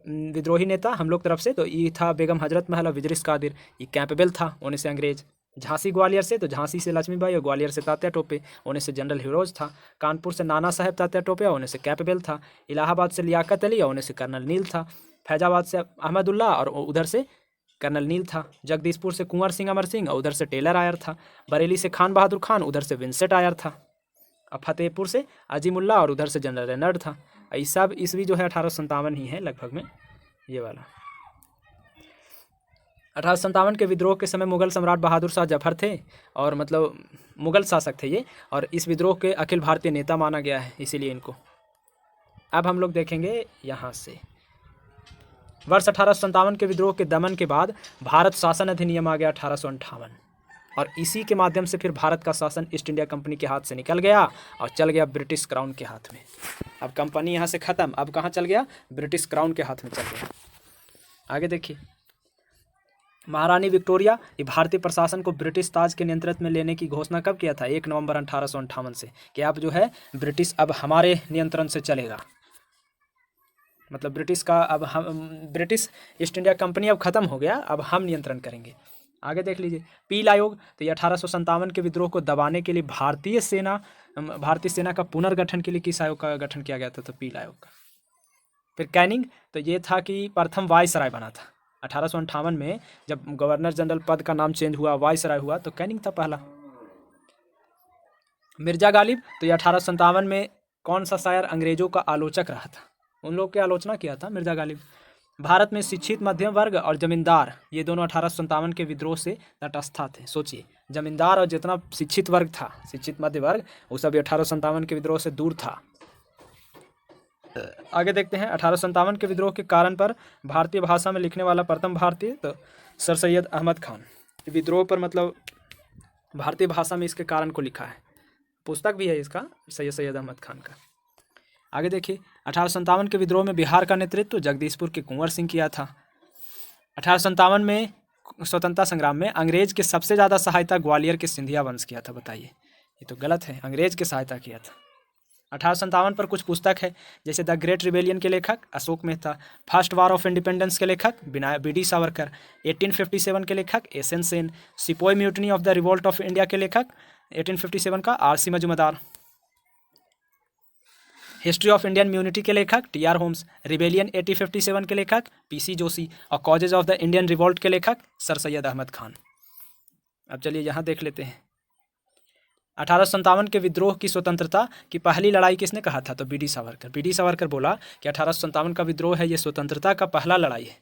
विद्रोही नेता हम लोग तरफ से तो ये था बेगम हजरत महल और विजरिस कादिर, ये कैपेबल था होने से अंग्रेज। झांसी ग्वालियर से तो झांसी से लक्ष्मीबाई और ग्वालियर से तात्या टोपे होने से जनरल हीरोज था। कानपुर से नाना साहेब तात्या टोपे होने से कैपेबल था। इलाहाबाद से लियाकत अली होने से कर्नल नील था। फैजाबाद से अहमदुल्ला और उधर से कर्नल नील था। जगदीशपुर से कुंवर सिंह अमर सिंह और उधर से टेलर आयर था। बरेली से खान बहादुर खान, उधर से विंसेंट आयर था। और फतेहपुर से अजीमुल्ला और उधर से जनरल रेनर्ड था। ये सब ईस्वी जो है 1857 ही है लगभग में, ये वाला। 1857 के विद्रोह के समय मुगल सम्राट बहादुर शाह जफर थे और मतलब मुगल शासक थे ये, और इस विद्रोह के अखिल भारतीय नेता माना गया है इसीलिए इनको। अब हम लोग देखेंगे यहाँ से वर्ष 1857 के विद्रोह के दमन के बाद भारत शासन अधिनियम आ गया 1858, और इसी के माध्यम से फिर भारत का शासन ईस्ट इंडिया कंपनी के हाथ से निकल गया और चल गया ब्रिटिश क्राउन के हाथ में। अब कंपनी यहाँ से ख़त्म, अब कहाँ चल गया, ब्रिटिश क्राउन के हाथ में चल गया। आगे देखिए महारानी विक्टोरिया ये भारतीय प्रशासन को ब्रिटिश ताज के नियंत्रण में लेने की घोषणा कब किया था, 1 नवंबर 1858 से, कि अब जो है ब्रिटिश अब हमारे नियंत्रण से चलेगा। मतलब ब्रिटिश का अब हम, ब्रिटिश ईस्ट इंडिया कंपनी अब ख़त्म हो गया, अब हम नियंत्रण करेंगे। आगे देख लीजिए पील आयोग तो ये 1857 के विद्रोह को दबाने के लिए भारतीय सेना का पुनर्गठन के लिए किस आयोग का गठन किया गया था, तो पील आयोग का। फिर कैनिंग तो ये था कि प्रथम वायसराय बना था 1858 में, जब गवर्नर जनरल पद का नाम चेंज हुआ, वायसराय हुआ, तो कैनिंग था पहला। मिर्जा गालिब तो ये 1857 में कौन सा शायर अंग्रेजों का आलोचक रहा था, उन लोग की आलोचना किया था मिर्जा गालिब। भारत में शिक्षित मध्यम वर्ग और जमींदार ये दोनों 1857 के विद्रोह से तटस्थ थे। सोचिए जमींदार और जितना शिक्षित वर्ग था, शिक्षित मध्य वर्ग, वो सब 1857 के विद्रोह से दूर था। आगे देखते हैं 1857 के विद्रोह के कारण पर भारतीय भाषा में लिखने वाला प्रथम भारतीय तो सर सैयद अहमद खान। विद्रोह पर मतलब भारतीय भाषा में इसके कारण को लिखा है, पुस्तक भी है इसका, सैयद अहमद खान का। आगे देखिए 1857 के विद्रोह में बिहार का नेतृत्व जगदीशपुर के कुंवर सिंह किया था। 1857 में स्वतंत्रता संग्राम में अंग्रेज के सबसे ज़्यादा सहायता ग्वालियर के सिंधिया वंश किया था। बताइए, ये तो गलत है, अंग्रेज की सहायता किया था। 1857 पर कुछ पुस्तक है, जैसे द ग्रेट रिबेलियन के लेखक Ashok Mehta, first war of independence के लेखक बी.डी. सावरकर, 1857 के लेखक S N. Sen, sepoy mutiny of the revolt of India के लेखक 1857 का R C. Majumdar, history of Indian mutiny के लेखक टी.आर. होम्स, रिबेलियन 1857 के लेखक पी.सी. जोशी और causes of the Indian revolt के लेखक सर सैयद अहमद खान। अब चलिए यहाँ देख लेते हैं 1857 के विद्रोह की स्वतंत्रता की पहली लड़ाई किसने कहा था, तो बी.डी. सावरकर। बी.डी. सावरकर बोला कि 1857 का विद्रोह है ये स्वतंत्रता का पहला लड़ाई है।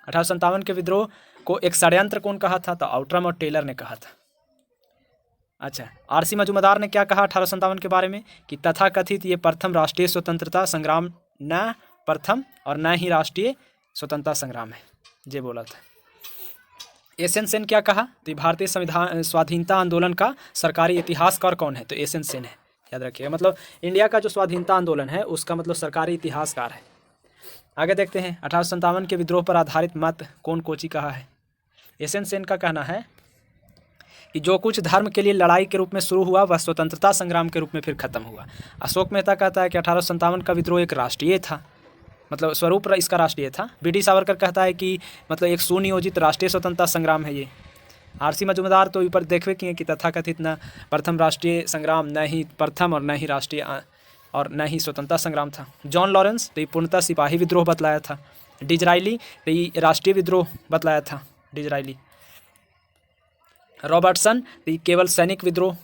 1857 के विद्रोह को एक षड्यंत्र कौन कहा था? तो आउट्रम और टेलर ने कहा था। अच्छा, आरसी मजूमदार ने क्या कहा 1857 के बारे में? कि तथाकथित ये प्रथम राष्ट्रीय स्वतंत्रता संग्राम न प्रथम और न ही राष्ट्रीय स्वतंत्रता संग्राम है, ये बोला था। एस.एन. सेन क्या कहा? तो भारतीय संविधान स्वाधीनता आंदोलन का सरकारी इतिहासकार कौन है? तो एस.एन. सेन है, याद रखिएगा। मतलब इंडिया का जो स्वाधीनता आंदोलन है उसका मतलब सरकारी इतिहासकार है। आगे देखते हैं, 1857 के विद्रोह पर आधारित मत कौन कोची कहा है? एस.एन. सेन का कहना है कि जो कुछ धर्म के लिए लड़ाई के रूप में शुरू हुआ वह स्वतंत्रता संग्राम के रूप में फिर खत्म हुआ। अशोक मेहता कहता है कि 1857 का विद्रोह एक राष्ट्रीय था, मतलब स्वरूप इसका राष्ट्रीय था। बी.डी. सावरकर कहता है कि मतलब एक सुनियोजित राष्ट्रीय स्वतंत्रता संग्राम है ये। आरसी मजूमदार तो ऊपर देखवे किए कि तथाकथित न प्रथम राष्ट्रीय संग्राम, न ही प्रथम और न ही राष्ट्रीय और न ही स्वतंत्रता संग्राम था। जॉन लॉरेंस तो ये पूर्णतः सिपाही विद्रोह बतलाया था। डिजराइली तो ये राष्ट्रीय विद्रोह बतलाया था, डिजराइली। रॉबर्टसन तो ये केवल सैनिक विद्रोह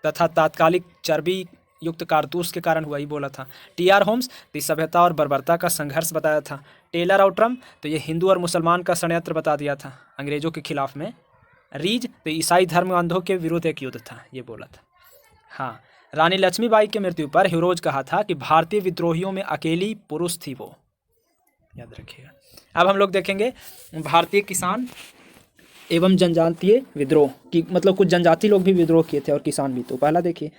तथा तात्कालिक चर्बी युक्त कारतूस के कारण हुआ, ही बोला था। टी.आर. होम्स तो सभ्यता और बर्बरता का संघर्ष बताया था। टेलर और ट्रम तो ये हिंदू और मुसलमान का षड्यंत्र बता दिया था अंग्रेजों के खिलाफ में। रीज तो ईसाई धर्म अंधों के विरुद्ध एक युद्ध था, ये बोला था। हाँ, रानी लक्ष्मीबाई की मृत्यु पर हीरोज कहा था कि भारतीय विद्रोहियों में अकेली पुरुष थी वो, याद रखिएगा। अब हम लोग देखेंगे भारतीय किसान एवं जनजातीय विद्रोह की, मतलब कुछ जनजाति लोग भी विद्रोह किए थे और किसान भी। तो पहला देखिए,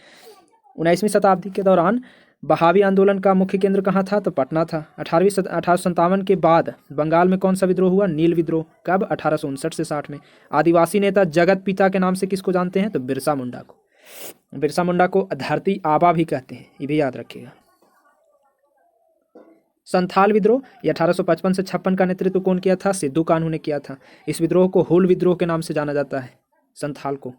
19वीं शताब्दी के दौरान बहावी आंदोलन का मुख्य केंद्र कहाँ था? तो पटना था। 1857 के बाद बंगाल में कौन सा विद्रोह हुआ? नील विद्रोह। कब? 1859 से 60 में। आदिवासी नेता जगत पिता के नाम से किसको जानते हैं? तो बिरसा मुंडा को। बिरसा मुंडा को धरती आबा भी कहते हैं, ये भी याद रखिएगा। संथाल विद्रोह ये 1855 से 56 का नेतृत्व कौन किया था? सिद्धू कान्हू ने किया था। इस विद्रोह को हुल विद्रोह के नाम से जाना जाता है, संथाल को।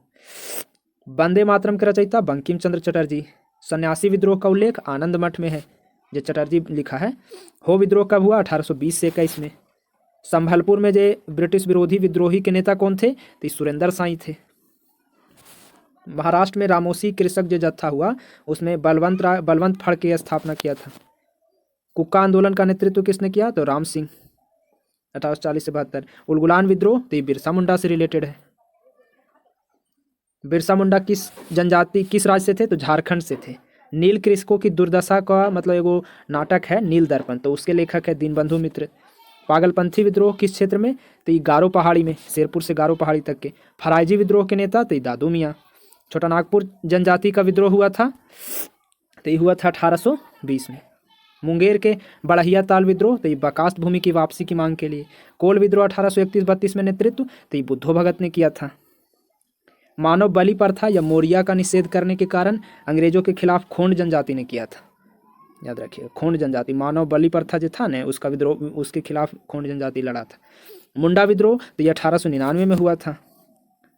वंदे मातरम के रचयिता बंकिम चंद्र चटर्जी। सन्यासी विद्रोह का उल्लेख आनंद मठ में है, जो चटर्जी लिखा है। हो विद्रोह कब हुआ? 1820 से 21 में। संभलपुर में जो ब्रिटिश विरोधी विद्रोही के नेता कौन थे? तो सुरेंद्र साई थे। महाराष्ट्र में रामोसी कृषक जो जत्था हुआ उसमें बलवंत फड़ की स्थापना किया था। कुक्का आंदोलन का नेतृत्व किसने किया? तो राम सिंह, 1840 से 72। उलगुलान विद्रोह तो ये बिरसा मुंडा से रिलेटेड है। बिरसा मुंडा किस जनजाति, किस राज्य से थे? तो झारखंड से थे। नील कृषकों की दुर्दशा का मतलब एगो नाटक है नील दर्पण, तो उसके लेखक है दीनबंधु मित्र। पागलपंथी विद्रोह किस क्षेत्र में? तो ये गारो पहाड़ी में, शेरपुर से गारो पहाड़ी तक के। फराइजी विद्रोह के नेता तो ये दादू मियाँ। छोटा नागपुर जनजाति का विद्रोह हुआ था, तो ये हुआ था 1820 में। मुंगेर के बड़हिया ताल विद्रोह तो ये बकास्त भूमि की वापसी की मांग के लिए। कोल विद्रोह 1831-32 में नेतृत्व तो ये बुद्धो भगत ने किया था। मानव बलि प्रथा या मोरिया का निषेध करने के कारण अंग्रेजों के खिलाफ खोंड जनजाति ने किया था, याद रखिए। खोंड जनजाति, मानव बलि प्रथा जो था ना उसका विद्रोह, उसके खिलाफ खोंड जनजाति लड़ा था। मुंडा विद्रोह तो ये 1899 में हुआ था।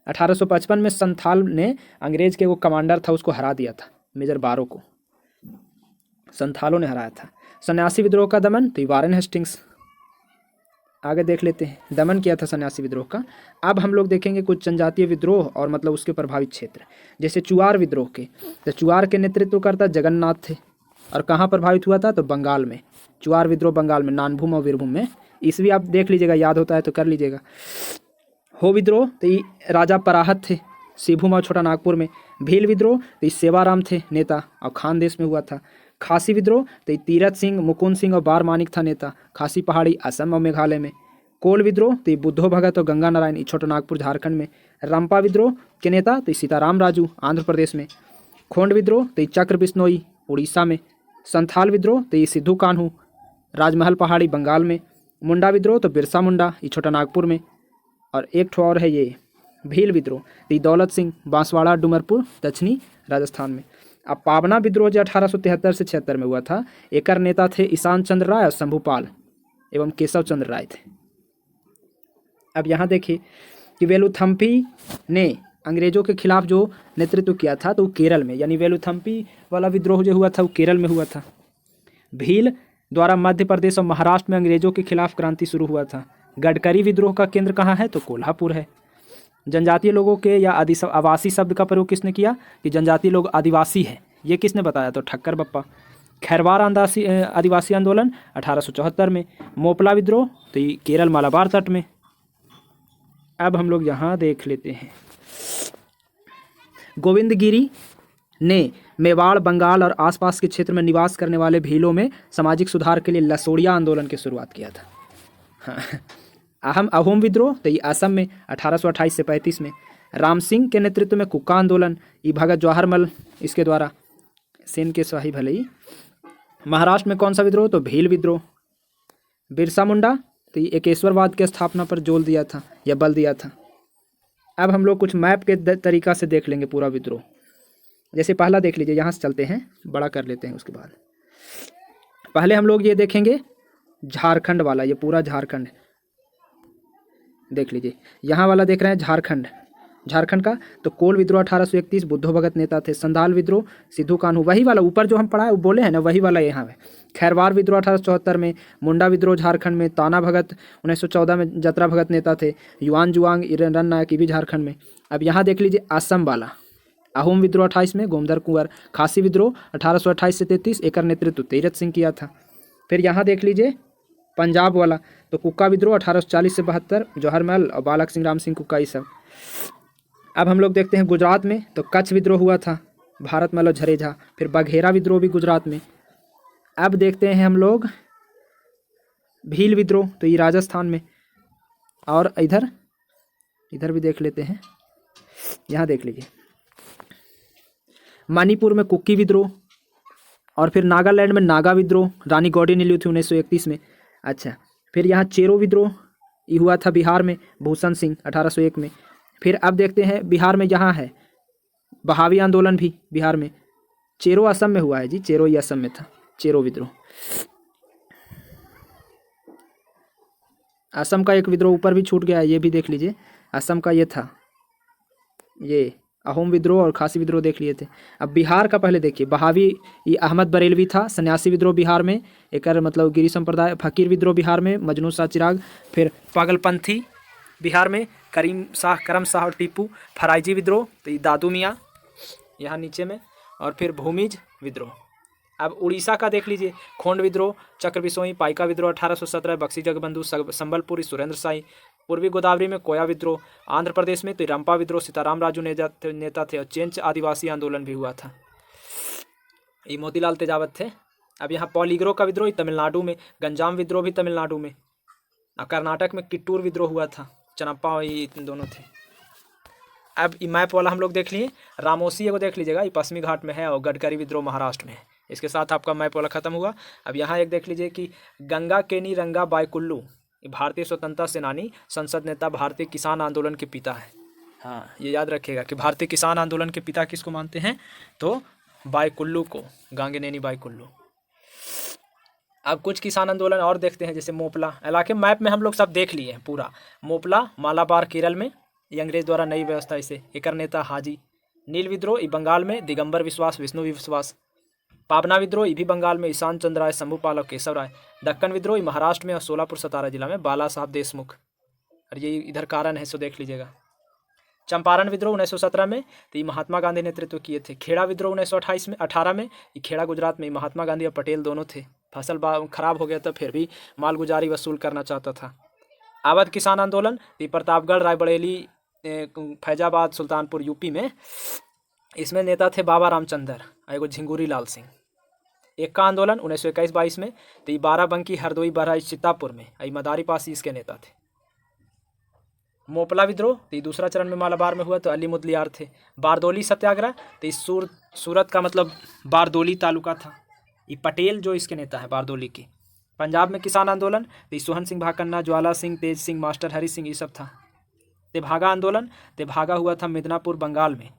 1855 में संथाल ने अंग्रेज के वो कमांडर था उसको हरा दिया था, मेजर बारो को संथालों ने हराया था। सन्यासी विद्रोह का दमन तो वारेन हेस्टिंग्स। आगे देख लेते हैं, दमन किया था सन्यासी विद्रोह का। अब हम लोग देखेंगे कुछ जनजातीय विद्रोह और मतलब उसके प्रभावित क्षेत्र, जैसे चुआर विद्रोह के। तो चुआर के नेतृत्व करता जगन्नाथ थे और कहाँ प्रभावित हुआ था? तो बंगाल में। चुआर विद्रोह बंगाल में, नानभूम और वीरभूम में। इसलिए आप देख लीजिएगा, याद होता है तो कर लीजिएगा। हो विद्रोह तो ये राजा पराहत थे, सिभूम और छोटा नागपुर में। भील विद्रोह तो ये सेवाराम थे नेता और खानदेश में हुआ था। खासी विद्रोह तो ये तीरथ सिंह, मुकुंद सिंह और बार मानिक था नेता, खासी पहाड़ी असम और मेघालय में। कोल विद्रोह तो ये बुद्धो भगत और गंगा नारायण, छोटा नागपुर झारखंड में। रंपा विद्रोह के नेता तो सीताराम राजू, आंध्र प्रदेश में। खोंड विद्रोह तो ये चक्र बिश्नोई, उड़ीसा में। संथाल विद्रोह तो ये सिद्धू कान्हू, राजमहल पहाड़ी, बंगाल में। मुंडा विद्रोह तो बिरसा मुंडा, ये छोटा नागपुर में। और एक ठो और है ये भील विद्रोह तो ये दौलत सिंह, बांसवाड़ा, डूमरपुर, दक्षिणी राजस्थान में। अब पावना विद्रोह जो 1873 से 76 में हुआ था, एकर नेता थे ईशान चंद्र राय और शंभुपाल एवं केशव चंद्र राय थे। अब यहाँ देखिए कि वेलुथम्पी ने अंग्रेजों के खिलाफ जो नेतृत्व किया था तो वो केरल में, यानी वेलुथम्पी वाला विद्रोह जो हुआ था वो केरल में हुआ था। भील द्वारा मध्य प्रदेश और महाराष्ट्र में अंग्रेजों के खिलाफ क्रांति शुरू हुआ था। गडकरी विद्रोह का केंद्र कहाँ है? तो कोल्हापुर है। जनजातीय लोगों के या आदिवासी शब्द का प्रयोग किसने किया? कि जनजातीय लोग आदिवासी है, ये किसने बताया? तो ठक्कर बप्पा। खैरवार आदिवासी आंदोलन 1874 में। मोपला विद्रोह तो ये केरल मालाबार तट में। अब हम लोग यहाँ देख लेते हैं, गोविंदगिरी ने मेवाड़, बंगाल और आसपास के क्षेत्र में निवास करने वाले भीलों में सामाजिक सुधार के लिए लसोड़िया आंदोलन की शुरुआत किया था। हाँ, अहोम विद्रोह तो ये असम में 1828 से 35 में, राम सिंह के नेतृत्व में कुक्का आंदोलन, ये भगत जवाहरमल इसके द्वारा, सेन के स्वाही भले ही। महाराष्ट्र में कौन सा विद्रोह, तो भील विद्रोह। बिरसा मुंडा तो ये एकेश्वरवाद की स्थापना पर जोर दिया था या बल दिया था। अब हम लोग कुछ मैप के तरीका से देख लेंगे पूरा विद्रोह। जैसे पहला देख लीजिए, यहाँ से चलते हैं, बड़ा कर लेते हैं। उसके बाद पहले हम लोग ये देखेंगे झारखंड वाला, ये पूरा झारखंड देख लीजिए। यहाँ वाला देख रहे हैं झारखंड का, तो कोल विद्रोह 1831, बुद्धो भगत नेता थे। संधाल विद्रोह सिद्धू कान्हू, वही वाला ऊपर जो हम पढ़ा है वो बोले हैं ना, वही वाला यहाँ है। खैरवार विद्रोह 1874 में, मुंडा विद्रोह झारखंड में, ताना भगत 1914 में जतरा भगत नेता थे। युआन जुआंग रन नायक भी झारखंड में। अब यहाँ देख लीजिए असम वाला, अहोम विद्रोह 28 में, गोमदर कुंवर। खासी विद्रोह 1828 से 33, एकर नेतृत्व तीरथ सिंह किया था। फिर यहाँ देख लीजिए पंजाब वाला, तो कुक्का विद्रोह 1840 से 72, जवाहरमल और बालक सिंह, राम सिंह कुक्का, ये सब। अब हम लोग देखते हैं गुजरात में, तो कच्छ विद्रोह हुआ था, भारतमल और झरेझा। फिर बघेरा विद्रोह भी गुजरात में। अब देखते हैं हम लोग भील विद्रोह, तो ये राजस्थान में। और इधर भी देख लेते हैं, यहाँ देख लीजिए मणिपुर में कुक्की विद्रोह। और फिर नागालैंड में नागा विद्रोह, रानी गौड़ी ने ली थी 1931 में। अच्छा, फिर यहाँ चेरो विद्रोह ये हुआ था बिहार में, भूषण सिंह 1801 में। फिर अब देखते हैं बिहार में, यहाँ है बहावी आंदोलन भी बिहार में। चेरो असम में हुआ है जी, चेरो ये असम में था, चेरो विद्रोह। असम का एक विद्रोह ऊपर भी छूट गया है, ये भी देख लीजिए। असम का ये था, ये अहोम विद्रोह और खासी विद्रोह देख लिए थे। अब बिहार का पहले देखिए, बहावी ये अहमद बरेलवी था। सन्यासी विद्रोह बिहार में, एक मतलब गिरी संप्रदाय। फकीर विद्रोह बिहार में, मजनू शाह चिराग। फिर पागलपंथी बिहार में, करम शाह और टीपू। फराइजी विद्रोह तो ये दादू मियाँ यहाँ नीचे में। और फिर भूमिज विद्रोह। अब उड़ीसा का देख लीजिए, खोंड विद्रोह, चक्र बिसोई, पाइका विद्रोह 1817, बक्सी जगबंधु, संबलपुरी, सुरेंद्र साई। पूर्वी गोदावरी में कोया विद्रोह। आंध्र प्रदेश में तो रंपा विद्रोह, सीताराम राजू नेता थे। और चेंच आदिवासी आंदोलन भी हुआ था, ये मोतीलाल तेजावत थे। अब यहाँ पॉलीग्रो का विद्रोह तमिलनाडु में, गंजाम विद्रोह भी तमिलनाडु में। कर्नाटक में किट्टूर विद्रोह हुआ था, चनप्पा ये दोनों थे। अब ये मैप वाला हम लोग देख लिए, रामोसी को देख लीजिएगा, ये पश्चिमी घाट में है। और गडकरी विद्रोह महाराष्ट्र में है। इसके साथ आपका मैप वाला खत्म हुआ। अब यहाँ एक देख लीजिए कि गंगा केनी रंगा बायकुल्लू, भारतीय स्वतंत्रता सेनानी, संसद नेता, भारतीय किसान आंदोलन के पिता है। हाँ, ये याद रखिएगा कि भारतीय किसान आंदोलन के पिता किसको मानते हैं, तो बायकुल्लू को, गांगेनेनी बायकुल्लू। अब कुछ किसान आंदोलन और देखते हैं, जैसे मोपला इलाके। मैप में हम लोग सब देख लिए हैं पूरा। मोपला मालाबार केरल में, ये अंग्रेज द्वारा नई व्यवस्था इसे, एकर नेता हाजी। नील विद्रोह ये बंगाल में, दिगंबर विश्वास, विष्णु विश्वास। पाबना विद्रोह ये भी बंगाल में, ईशान चंद्र राय, शंभू पाल और केशव राय। दक्कन विद्रोह ये महाराष्ट्र में और सोलापुर सतारा जिला में, बाला साहब देशमुख। और ये इधर कारण है, सो देख लीजिएगा। चंपारण विद्रोह 1917 में, तो ये महात्मा गांधी नेतृत्व किए थे। खेड़ा विद्रोह 1918 में, ये खेड़ा गुजरात में, महात्मा गांधी और पटेल दोनों थे। फसल खराब हो गया था, फिर भी मालगुजारी वसूल करना चाहता था। अवध किसान आंदोलन, ये प्रतापगढ़, रायबरेली, फैजाबाद, सुल्तानपुर यूपी में। इसमें नेता थे बाबा रामचंद्र और एगो झिंगुरी लाल सिंह। एक का आंदोलन 1921-22 में, तो ये बाराबंकी, हरदोई, बहराइच, चित्तापुर में, ये मदारी पासी इसके नेता थे। मोपला विद्रोह तो ये दूसरा चरण में मालाबार में हुआ, तो अली मुदलियार थे। बारदोली सत्याग्रह तो इस सूरत का मतलब बारदोली तालुका था, ये पटेल जो इसके नेता है बारदोली के। पंजाब में किसान आंदोलन तो सोहन सिंह भाकन्ना, ज्वाला सिंह, तेज सिंह, मास्टर हरि सिंह, ये सब था। तेभागा आंदोलन, तेभागा हुआ था मिदनापुर बंगाल में।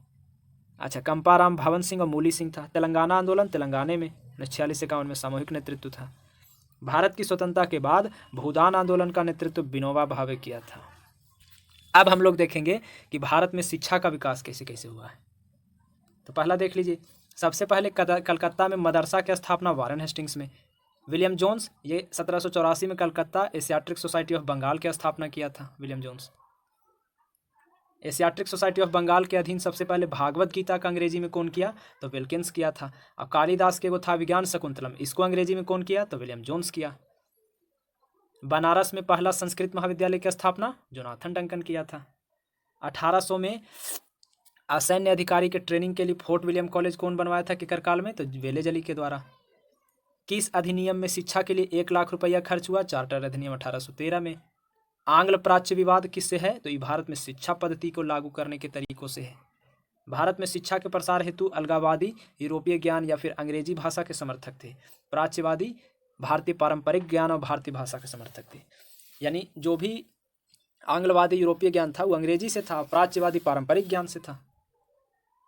अच्छा, कंपाराम, भवन सिंह और मूली सिंह था। तेलंगाना आंदोलन तेलंगाना में 1946-51 में सामूहिक नेतृत्व था। भारत की स्वतंत्रता के बाद भूदान आंदोलन का नेतृत्व विनोबा भावे किया था। अब हम लोग देखेंगे कि भारत में शिक्षा का विकास कैसे कैसे हुआ है। तो पहला देख लीजिए, सबसे पहले कलकत्ता में मदरसा की स्थापना वारेन हेस्टिंग्स में। विलियम जोन्स ये 1784 में Calcutta Asiatic Society of Bengal की स्थापना किया था। William Jones Asiatic Society of Bengal के अधीन सबसे पहले भागवत गीता का अंग्रेजी में कौन किया, तो विल्किंस किया था। और कालिदास के वो था विज्ञान शकुंतलम, इसको अंग्रेजी में कौन किया, तो विलियम जोन्स किया। बनारस में पहला संस्कृत महाविद्यालय की स्थापना जोनाथन डंकन किया था। 1800 में असैन्य अधिकारी के ट्रेनिंग के लिए फोर्ट विलियम कॉलेज कौन बनवाया था किकर काल में? तो वेलेज अली के द्वारा। किस अधिनियम में शिक्षा के लिए 1 लाख रुपया खर्च हुआ? चार्टर अधिनियम 1813 में। आंग्ल प्राच्य विवाद किससे है? तो ये भारत में शिक्षा पद्धति को लागू करने के तरीकों से है। भारत में शिक्षा के प्रसार हेतु अलगाववादी यूरोपीय ज्ञान या फिर अंग्रेजी भाषा के समर्थक थे। प्राच्यवादी भारतीय पारंपरिक ज्ञान और भारतीय भाषा के समर्थक थे। यानी जो भी आंग्लवादी यूरोपीय ज्ञान था वो अंग्रेजी से था, प्राच्यवादी पारंपरिक ज्ञान से था।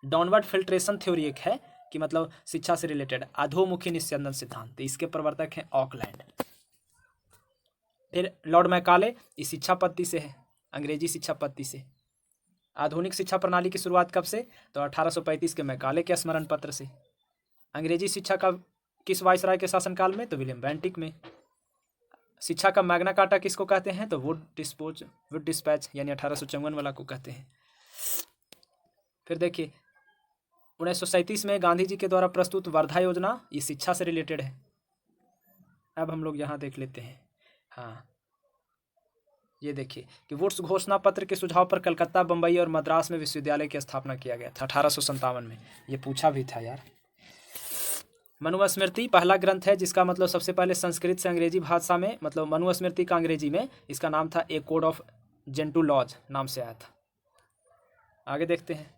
डाउनवर्ड फिल्ट्रेशन थ्योरी एक है कि मतलब शिक्षा से रिलेटेड अधोमुखी निस्यंदन सिद्धांत, इसके प्रवर्तक हैं ऑकलैंड। फिर लॉर्ड मैकाले इस शिक्षा पद्धति से है, अंग्रेजी शिक्षा पद्धति से। आधुनिक शिक्षा प्रणाली की शुरुआत कब से? तो 1835 के मैकाले के स्मरण पत्र से। अंग्रेजी शिक्षा का किस वायसराय के शासनकाल में? तो विलियम बेंटिक में। शिक्षा का मैग्ना कार्टा किसको कहते हैं? तो वुड डिस्पैच यानी 1854 वाला को कहते हैं। फिर देखिए 1937 में गांधी जी के द्वारा प्रस्तुत वर्धा योजना, ये शिक्षा से रिलेटेड है। अब हम लोग यहाँ देख लेते हैं। हाँ, ये देखिए कि वुड्स घोषणा पत्र के सुझाव पर कलकत्ता, बम्बई और मद्रास में विश्वविद्यालय की स्थापना किया गया था 1857 में। ये पूछा भी था यार। मनुस्मृति पहला ग्रंथ है जिसका मतलब सबसे पहले संस्कृत से अंग्रेजी भाषा में, मतलब मनुस्मृति का अंग्रेजी में इसका नाम था ए कोड ऑफ जेंटू लॉज नाम से आया था। आगे देखते हैं।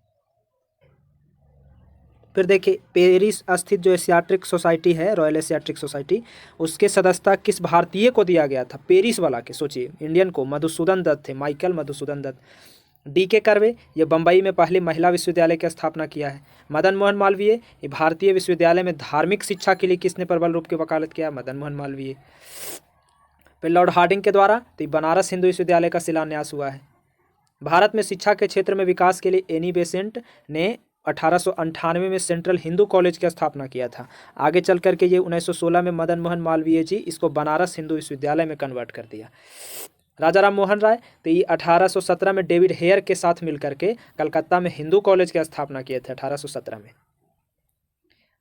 फिर देखिए पेरिस स्थित जो एशियाटिक सोसाइटी है, रॉयल एशियाटिक सोसाइटी, उसके सदस्यता किस भारतीय को दिया गया था? पेरिस वाला के, सोचिए इंडियन को मधुसूदन दत्त थे, माइकल मधुसूदन दत्त। DK कर्वे ये बम्बई में पहले महिला विश्वविद्यालय की स्थापना किया है। मदन मोहन मालवीय ये भारतीय विश्वविद्यालय में धार्मिक शिक्षा के लिए किसने प्रबल रूप की वकालत किया? मदन मोहन मालवीय। फिर लॉर्ड हार्डिंग के द्वारा तो बनारस हिंदू विश्वविद्यालय का शिलान्यास हुआ है। भारत में शिक्षा के क्षेत्र में विकास के लिए एनी बेसेंट ने 1898 में सेंट्रल हिंदू कॉलेज की स्थापना किया था। आगे चल करके ये 1916 में मदन मोहन मालवीय जी इसको बनारस हिंदू विश्वविद्यालय में कन्वर्ट कर दिया। राजा राम मोहन राय तो ये 1817 में डेविड हेयर के साथ मिलकर के कलकत्ता में हिंदू कॉलेज की स्थापना किए थे 1817 में।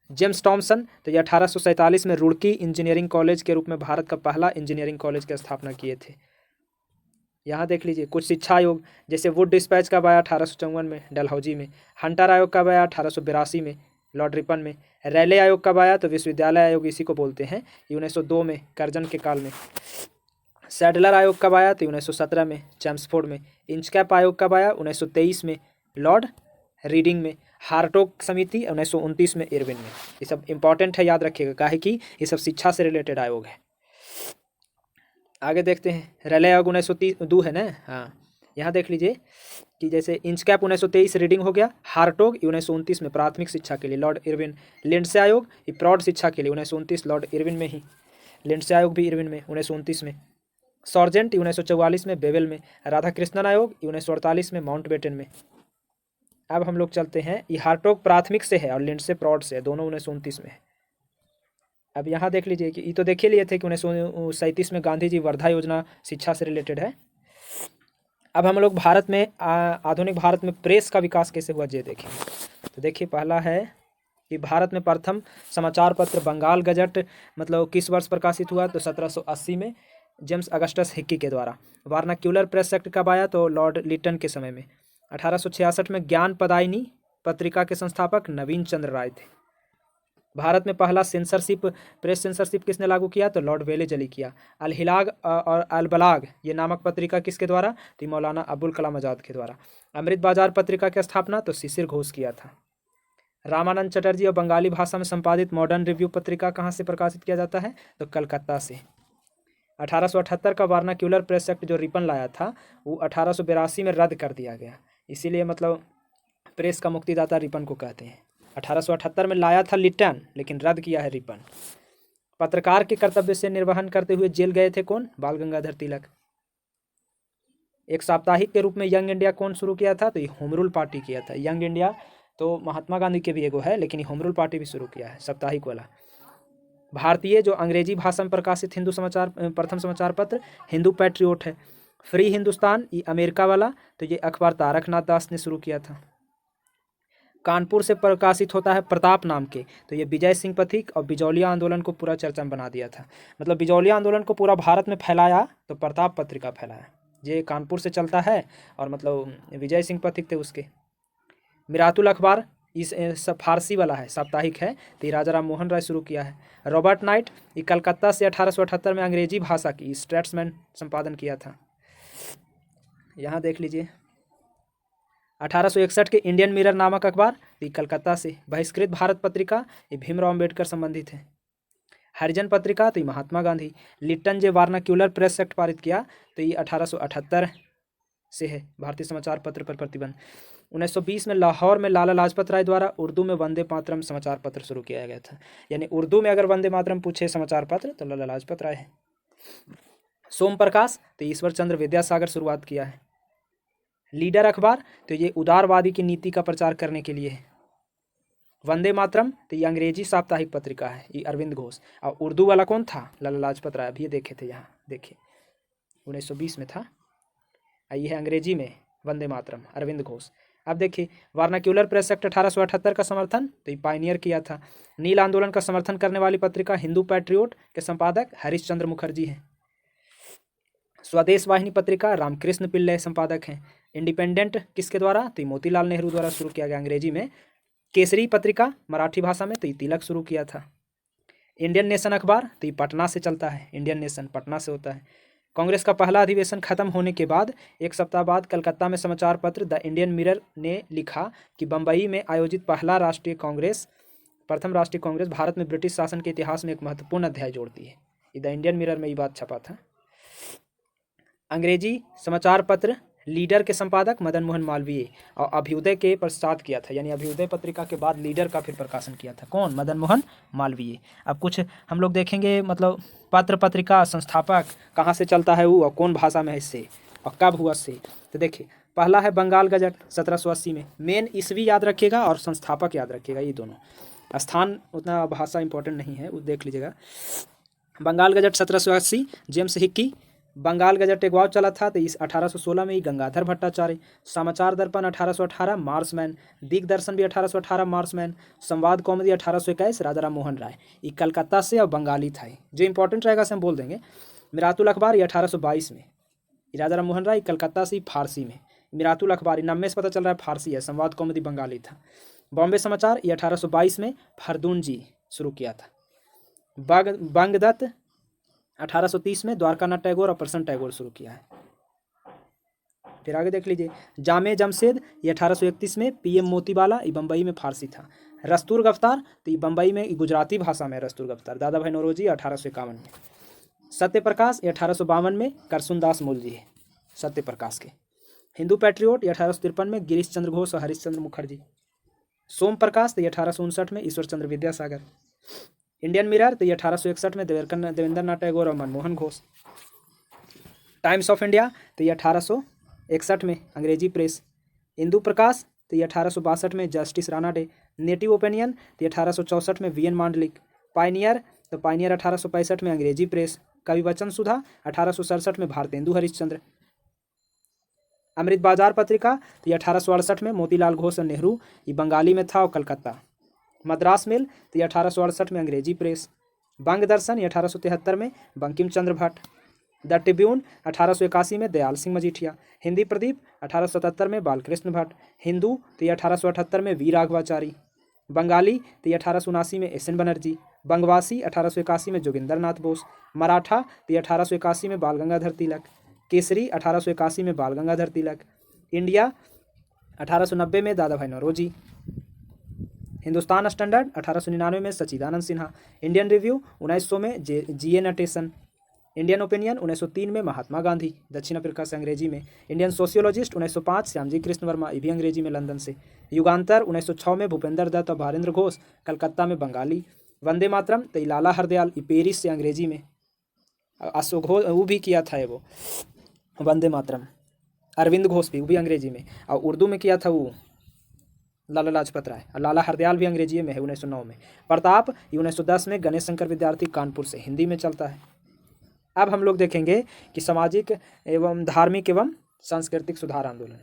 जेम्स टॉमसन तो ये 1847 में रुड़की इंजीनियरिंग कॉलेज के रूप में भारत का पहला इंजीनियरिंग कॉलेज की स्थापना किए थे। यहाँ देख लीजिए कुछ शिक्षा आयोग, जैसे वुड डिस्पैच कब आया? 1854 में डलहौजी में। हंटर आयोग कब आया? 1882 में लॉर्ड रिपन में। रैले आयोग कब आया? तो विश्वविद्यालय आयोग इसी को बोलते हैं, 1902 में कर्जन के काल में। सैडलर आयोग कब आया? तो 1917 में चैम्सफोर्ड में। इंचकैप आयोग कब आया? 1923 में लॉर्ड रीडिंग में। हार्टोग समिति 1929 में इरविन में। ये सब इंपॉर्टेंट है, याद रखिएगा, काहे कि ये सब शिक्षा से रिलेटेड आयोग है। आगे देखते हैं। रैले आयोग 1932 है ना। हाँ, यहाँ देख लीजिए कि जैसे इंचकैप 1923 रीडिंग हो गया, हार्टोग 1929 में प्राथमिक शिक्षा के लिए लॉर्ड इरविन। लिंडसे आयोग ये प्रौढ़ शिक्षा के लिए 1929 लॉर्ड इरविन में ही। लिंडसे आयोग भी इरविन में 1929 में। सॉर्जेंट 1944 में बेवेल में। राधाकृष्णन आयोग 1948 में माउंटबेटन में। अब हम लोग चलते हैं, ये हार्टोग प्राथमिक से है और लिंडसे प्रौढ़ से है, दोनों 1929 में है। अब यहाँ देख लीजिए कि ये तो देख ही लिए थे कि 1937 में गांधी जी वर्धा योजना शिक्षा से रिलेटेड है। अब हम लोग भारत में आधुनिक भारत में प्रेस का विकास कैसे हुआ ये देखें। तो देखिए पहला है कि भारत में प्रथम समाचार पत्र बंगाल गजट मतलब किस वर्ष प्रकाशित हुआ? तो 1780 में जेम्स अगस्टस हिक्की के द्वारा। वार्नाक्यूलर प्रेस एक्ट कब आया? तो लॉर्ड लिटन के समय में। 1866 में ज्ञान पदायिनी पत्रिका के संस्थापक नवीन चंद्र राय थे। भारत में पहला सेंसरशिप प्रेस सेंसरशिप किसने लागू किया? तो लॉर्ड वेलेज अली किया। अल हिलाग और अल बलाग ये नामक पत्रिका किसके द्वारा? तो मौलाना अबुल कलाम आज़ाद के द्वारा। अमृत बाजार पत्रिका की स्थापना तो शिशिर घोष किया था। रामानंद चटर्जी और बंगाली भाषा में संपादित मॉडर्न रिव्यू पत्रिका कहाँ से प्रकाशित किया जाता है? तो कलकत्ता से। 1878 का वार्नाक्यूलर प्रेस एक्ट जो रिपन लाया था वो 1882 में रद्द कर दिया गया, इसीलिए मतलब प्रेस का मुक्तिदाता रिपन को कहते हैं। 1878 में लाया था लिटन लेकिन रद्द किया है रिपन। पत्रकार के कर्तव्य से निर्वहन करते हुए जेल गए थे कौन? बाल गंगाधर तिलक। एक साप्ताहिक के रूप में यंग इंडिया कौन शुरू किया था? तो ये होम रूल पार्टी किया था। यंग इंडिया तो महात्मा गांधी के भी एगो है, लेकिन ये होम रूल पार्टी भी शुरू किया है, साप्ताहिक वाला। भारतीय जो अंग्रेजी भाषा में प्रकाशित हिंदू समाचार प्रथम समाचार पत्र हिंदू पैट्रियोट है। फ्री हिंदुस्तान ये अमेरिका वाला, तो ये अखबार तारकनाथ दास ने शुरू किया था। कानपुर से प्रकाशित होता है प्रताप नाम के, तो ये विजय सिंह पथिक और बिजौलिया आंदोलन को पूरा चर्चा में बना दिया था। मतलब बिजौलिया आंदोलन को पूरा भारत में फैलाया तो प्रताप पत्रिका फैलाया। ये कानपुर से चलता है और मतलब विजय सिंह पथिक थे उसके। मिरातुल अखबार इस फारसी वाला है, साप्ताहिक है, तो ये राजा राम मोहन राय शुरू किया है। रॉबर्ट नाइट ये कलकत्ता से 1878 में अंग्रेजी भाषा की स्टेट्समैन संपादन किया था। यहाँ देख लीजिए 1861 के इंडियन मिरर नामक अखबार, ये कलकत्ता से। बहिष्कृत भारत पत्रिका ये भीमराव अम्बेडकर संबंधित है। हरिजन पत्रिका तो ये महात्मा गांधी। लिट्टन जे वार्नाक्यूलर प्रेस एक्ट पारित किया तो ये 1878 से है। भारतीय समाचार पत्र पर प्रतिबंध। 1920 में लाहौर में लाला लाजपत राय द्वारा उर्दू में वंदे मातरम समाचार पत्र शुरू किया गया था। यानी उर्दू में अगर वंदे मातरम पूछे समाचार पत्र तो लाला लाजपत राय है। सोम प्रकाश तो ईश्वर चंद्र विद्यासागर शुरुआत किया है। लीडर अखबार तो ये उदारवादी की नीति का प्रचार करने के लिए है। वंदे मातरम तो ये अंग्रेजी साप्ताहिक पत्रिका है, ये अरविंद घोष। और उर्दू वाला कौन था? लाला लाजपत राय। अभी ये देखे थे, यहाँ देखिए 1920 में था। ये है अंग्रेजी में वंदे मातरम, अरविंद घोष। अब देखिए वार्नाक्यूलर प्रेस एक्ट 1878 का समर्थन तो ये पायनियर किया था। नील आंदोलन का समर्थन करने वाली पत्रिका हिंदू पैट्रियोट के संपादक हरीश चंद्र मुखर्जी हैं। स्वदेश वाहिनी पत्रिका रामकृष्ण पिल्लई संपादक हैं। इंडिपेंडेंट किसके द्वारा? तो मोतीलाल नेहरू द्वारा शुरू किया गया अंग्रेजी में। केसरी पत्रिका मराठी भाषा में तो ये तिलक शुरू किया था। इंडियन नेशन अखबार तो ये पटना से चलता है, इंडियन नेशन पटना से होता है। कांग्रेस का पहला अधिवेशन खत्म होने के बाद एक सप्ताह बाद कलकत्ता में समाचार पत्र द इंडियन मिरर ने लिखा कि बम्बई में आयोजित प्रथम राष्ट्रीय कांग्रेस भारत में ब्रिटिश शासन के इतिहास में एक महत्वपूर्ण अध्याय जोड़ती है। द इंडियन मिरर में ये बात छपा था। अंग्रेजी समाचार पत्र लीडर के संपादक मदन मोहन मालवीय और अभ्युदय के पश्चात किया था। यानी अभ्युदय पत्रिका के बाद लीडर का फिर प्रकाशन किया था। कौन? मदन मोहन मालवीय। अब कुछ हम लोग देखेंगे, मतलब पत्र पत्रिका संस्थापक कहाँ से चलता है वो और कौन भाषा में है इससे और कब हुआ से। तो देखिए पहला है बंगाल गजट 1780 में। मेन ईस्वी याद रखिएगा और संस्थापक याद रखिएगा, ये दोनों। स्थान उतना भाषा इंपॉर्टेंट नहीं है, वो देख लीजिएगा। Bengal gazette 1780 James Hicky. Bengal gazette एक वाव चला था तो इस 1816 में ही गंगाधर भट्टाचार्य। समाचार दर्पण 1818 मार्समैन। दिग्दर्शन भी 1818 मार्समैन। संवाद कौमुदी 1821 राजा राम मोहन राय। ये कलकत्ता से और बंगाली था। जो इंपॉर्टेंट रहेगा से हम बोल देंगे। मिरातुल अखबार ये 1822 में, राजा राम मोहन राय कलकत्ता से फारसी में। मिरातुल अखबार 90 से पता चल रहा है फारसी है। संवाद कौमुदी बंगाली था। बॉम्बे समाचार ये 1822 में फरदून जी शुरू किया था। बंगदत्त 1830 में द्वारकानाथ टैगोर और प्रसन्न टैगोर शुरू किया है। फिर आगे देख लीजिए जामे जमशेद ये 1831 में। पीएम मोतीबाला ये बम्बई में फारसी था। रस्तूर गफ्तार तो ये बम्बई में गुजराती भाषा में रस्तूर गफ्तार। दादा भाई नौरोजी 1851 में। सत्य प्रकाश ये 1852 में करसुनदास मूल जी है सत्य प्रकाश के। हिंदू पैट्रियोट ये 1853 में गिरीश चंद्र घोष और हरीश चंद्र मुखर्जी। सोम प्रकाश तो ये 1859 में ईश्वर चंद्र विद्यासागर। इंडियन मिरर तो ये 1861 में देवेंद्र नाथ टैगोर और Manmohan Ghosh. Times of India तो ये 1861 में अंग्रेजी प्रेस। इंदु प्रकाश तो ये 1862 में justice Rana day. Native opinion तो ये 1864 में वीएन मांडलिक। पायनियर तो पायनियर 1865 में अंग्रेजी प्रेस। कवि वचन सुधा 1867 में भारतेंदु हरिश्चंद्र। अमृत बाजार पत्रिका तो ये 1868 में मोतीलाल घोष और नेहरू, ये बंगाली में था और कलकत्ता। मद्रास मेल तो ये 1868 में अंग्रेजी प्रेस। बंग दर्शन ये 1873 में बंकिम चंद्र भट्ट। द ट्रिब्यून 1881 में दयाल सिंह मजीठिया। हिंदी प्रदीप 1877 में बालकृष्ण भट्ट। हिंदू तो ये 1878 में वी राघवाचारी। बंगाली तो ये 1879 में एस एन बनर्जी। बंगवासी 1881 में जोगिंदर नाथ बोस। मराठा तो ये 1881 में बाल गंगाधर तिलक। केसरी 1881 में बाल गंगाधर तिलक। इंडिया 1890 में दादा भाई नौरोजी। हिंदुस्तान स्टैंडर्ड 1899 में सच्चिदानंद सिन्हा। इंडियन रिव्यू 1900 में जी.ए. नटेसन। इंडियन ओपिनियन 1903 में महात्मा गांधी दक्षिण अफ्रीका से अंग्रेजी में। इंडियन सोशियोलॉजिस्ट 1905 श्यामजी कृष्ण वर्मा, ये भी अंग्रेजी में लंदन से। युगांतर 1906 में भूपेंद्र दत्त और भारेंद्र घोष कलकत्ता में बंगाली। वंदे मातरम तो लाला हरदयाल पेरिस से अंग्रेजी में। अशोक घोष वो भी किया था वो वंदे मातरम। अरविंद घोष भी वो भी अंग्रेजी में। और उर्दू में किया था वो लाला लाजपत राय। और लाला हरदयाल भी अंग्रेजी में है 1909 में। प्रताप ये 1910 में। गणेश शंकर विद्यार्थी कानपुर से, हिंदी में चलता है। अब हम लोग देखेंगे कि सामाजिक एवं धार्मिक एवं सांस्कृतिक सुधार आंदोलन।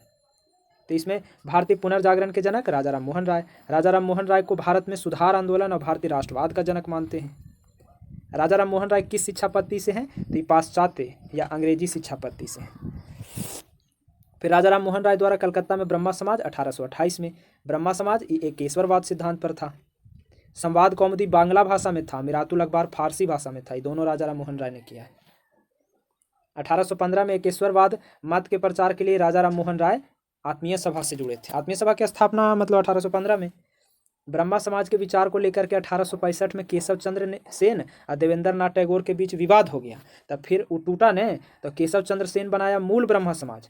तो इसमें भारतीय पुनर्जागरण के जनक राजा राम मोहन राय। राजा राम मोहन राय को भारत में सुधार आंदोलन और भारतीय राष्ट्रवाद का जनक मानते हैं। राजा राम मोहन राय किस शिक्षा पद्धति से हैं? तो ये पाश्चात्य या अंग्रेजी शिक्षा पद्धति से हैं। फिर राजा राम मोहन राय द्वारा कलकत्ता में ब्रह्मा समाज 1828 में। ब्रह्मा समाज ये एकेश्वरवाद सिद्धांत पर था। संवाद कौमुदी बांग्ला भाषा में था, मिरातुल अखबार फारसी भाषा में था। ये दोनों राजा राम मोहन राय ने किया है। 1815 में एकेश्वरवाद मत के प्रचार के लिए राजा राम मोहन राय आत्मीय सभा से जुड़े थे। आत्मीय सभा की स्थापना मतलब 1815 में। ब्रह्मा समाज के विचार को लेकर के 1865 में केशव चंद्र सेन और देवेंद्र नाथ टैगोर के बीच विवाद हो गया। तब फिर वो टूटा ने तो केशव चंद्र सेन बनाया मूल ब्रह्मा समाज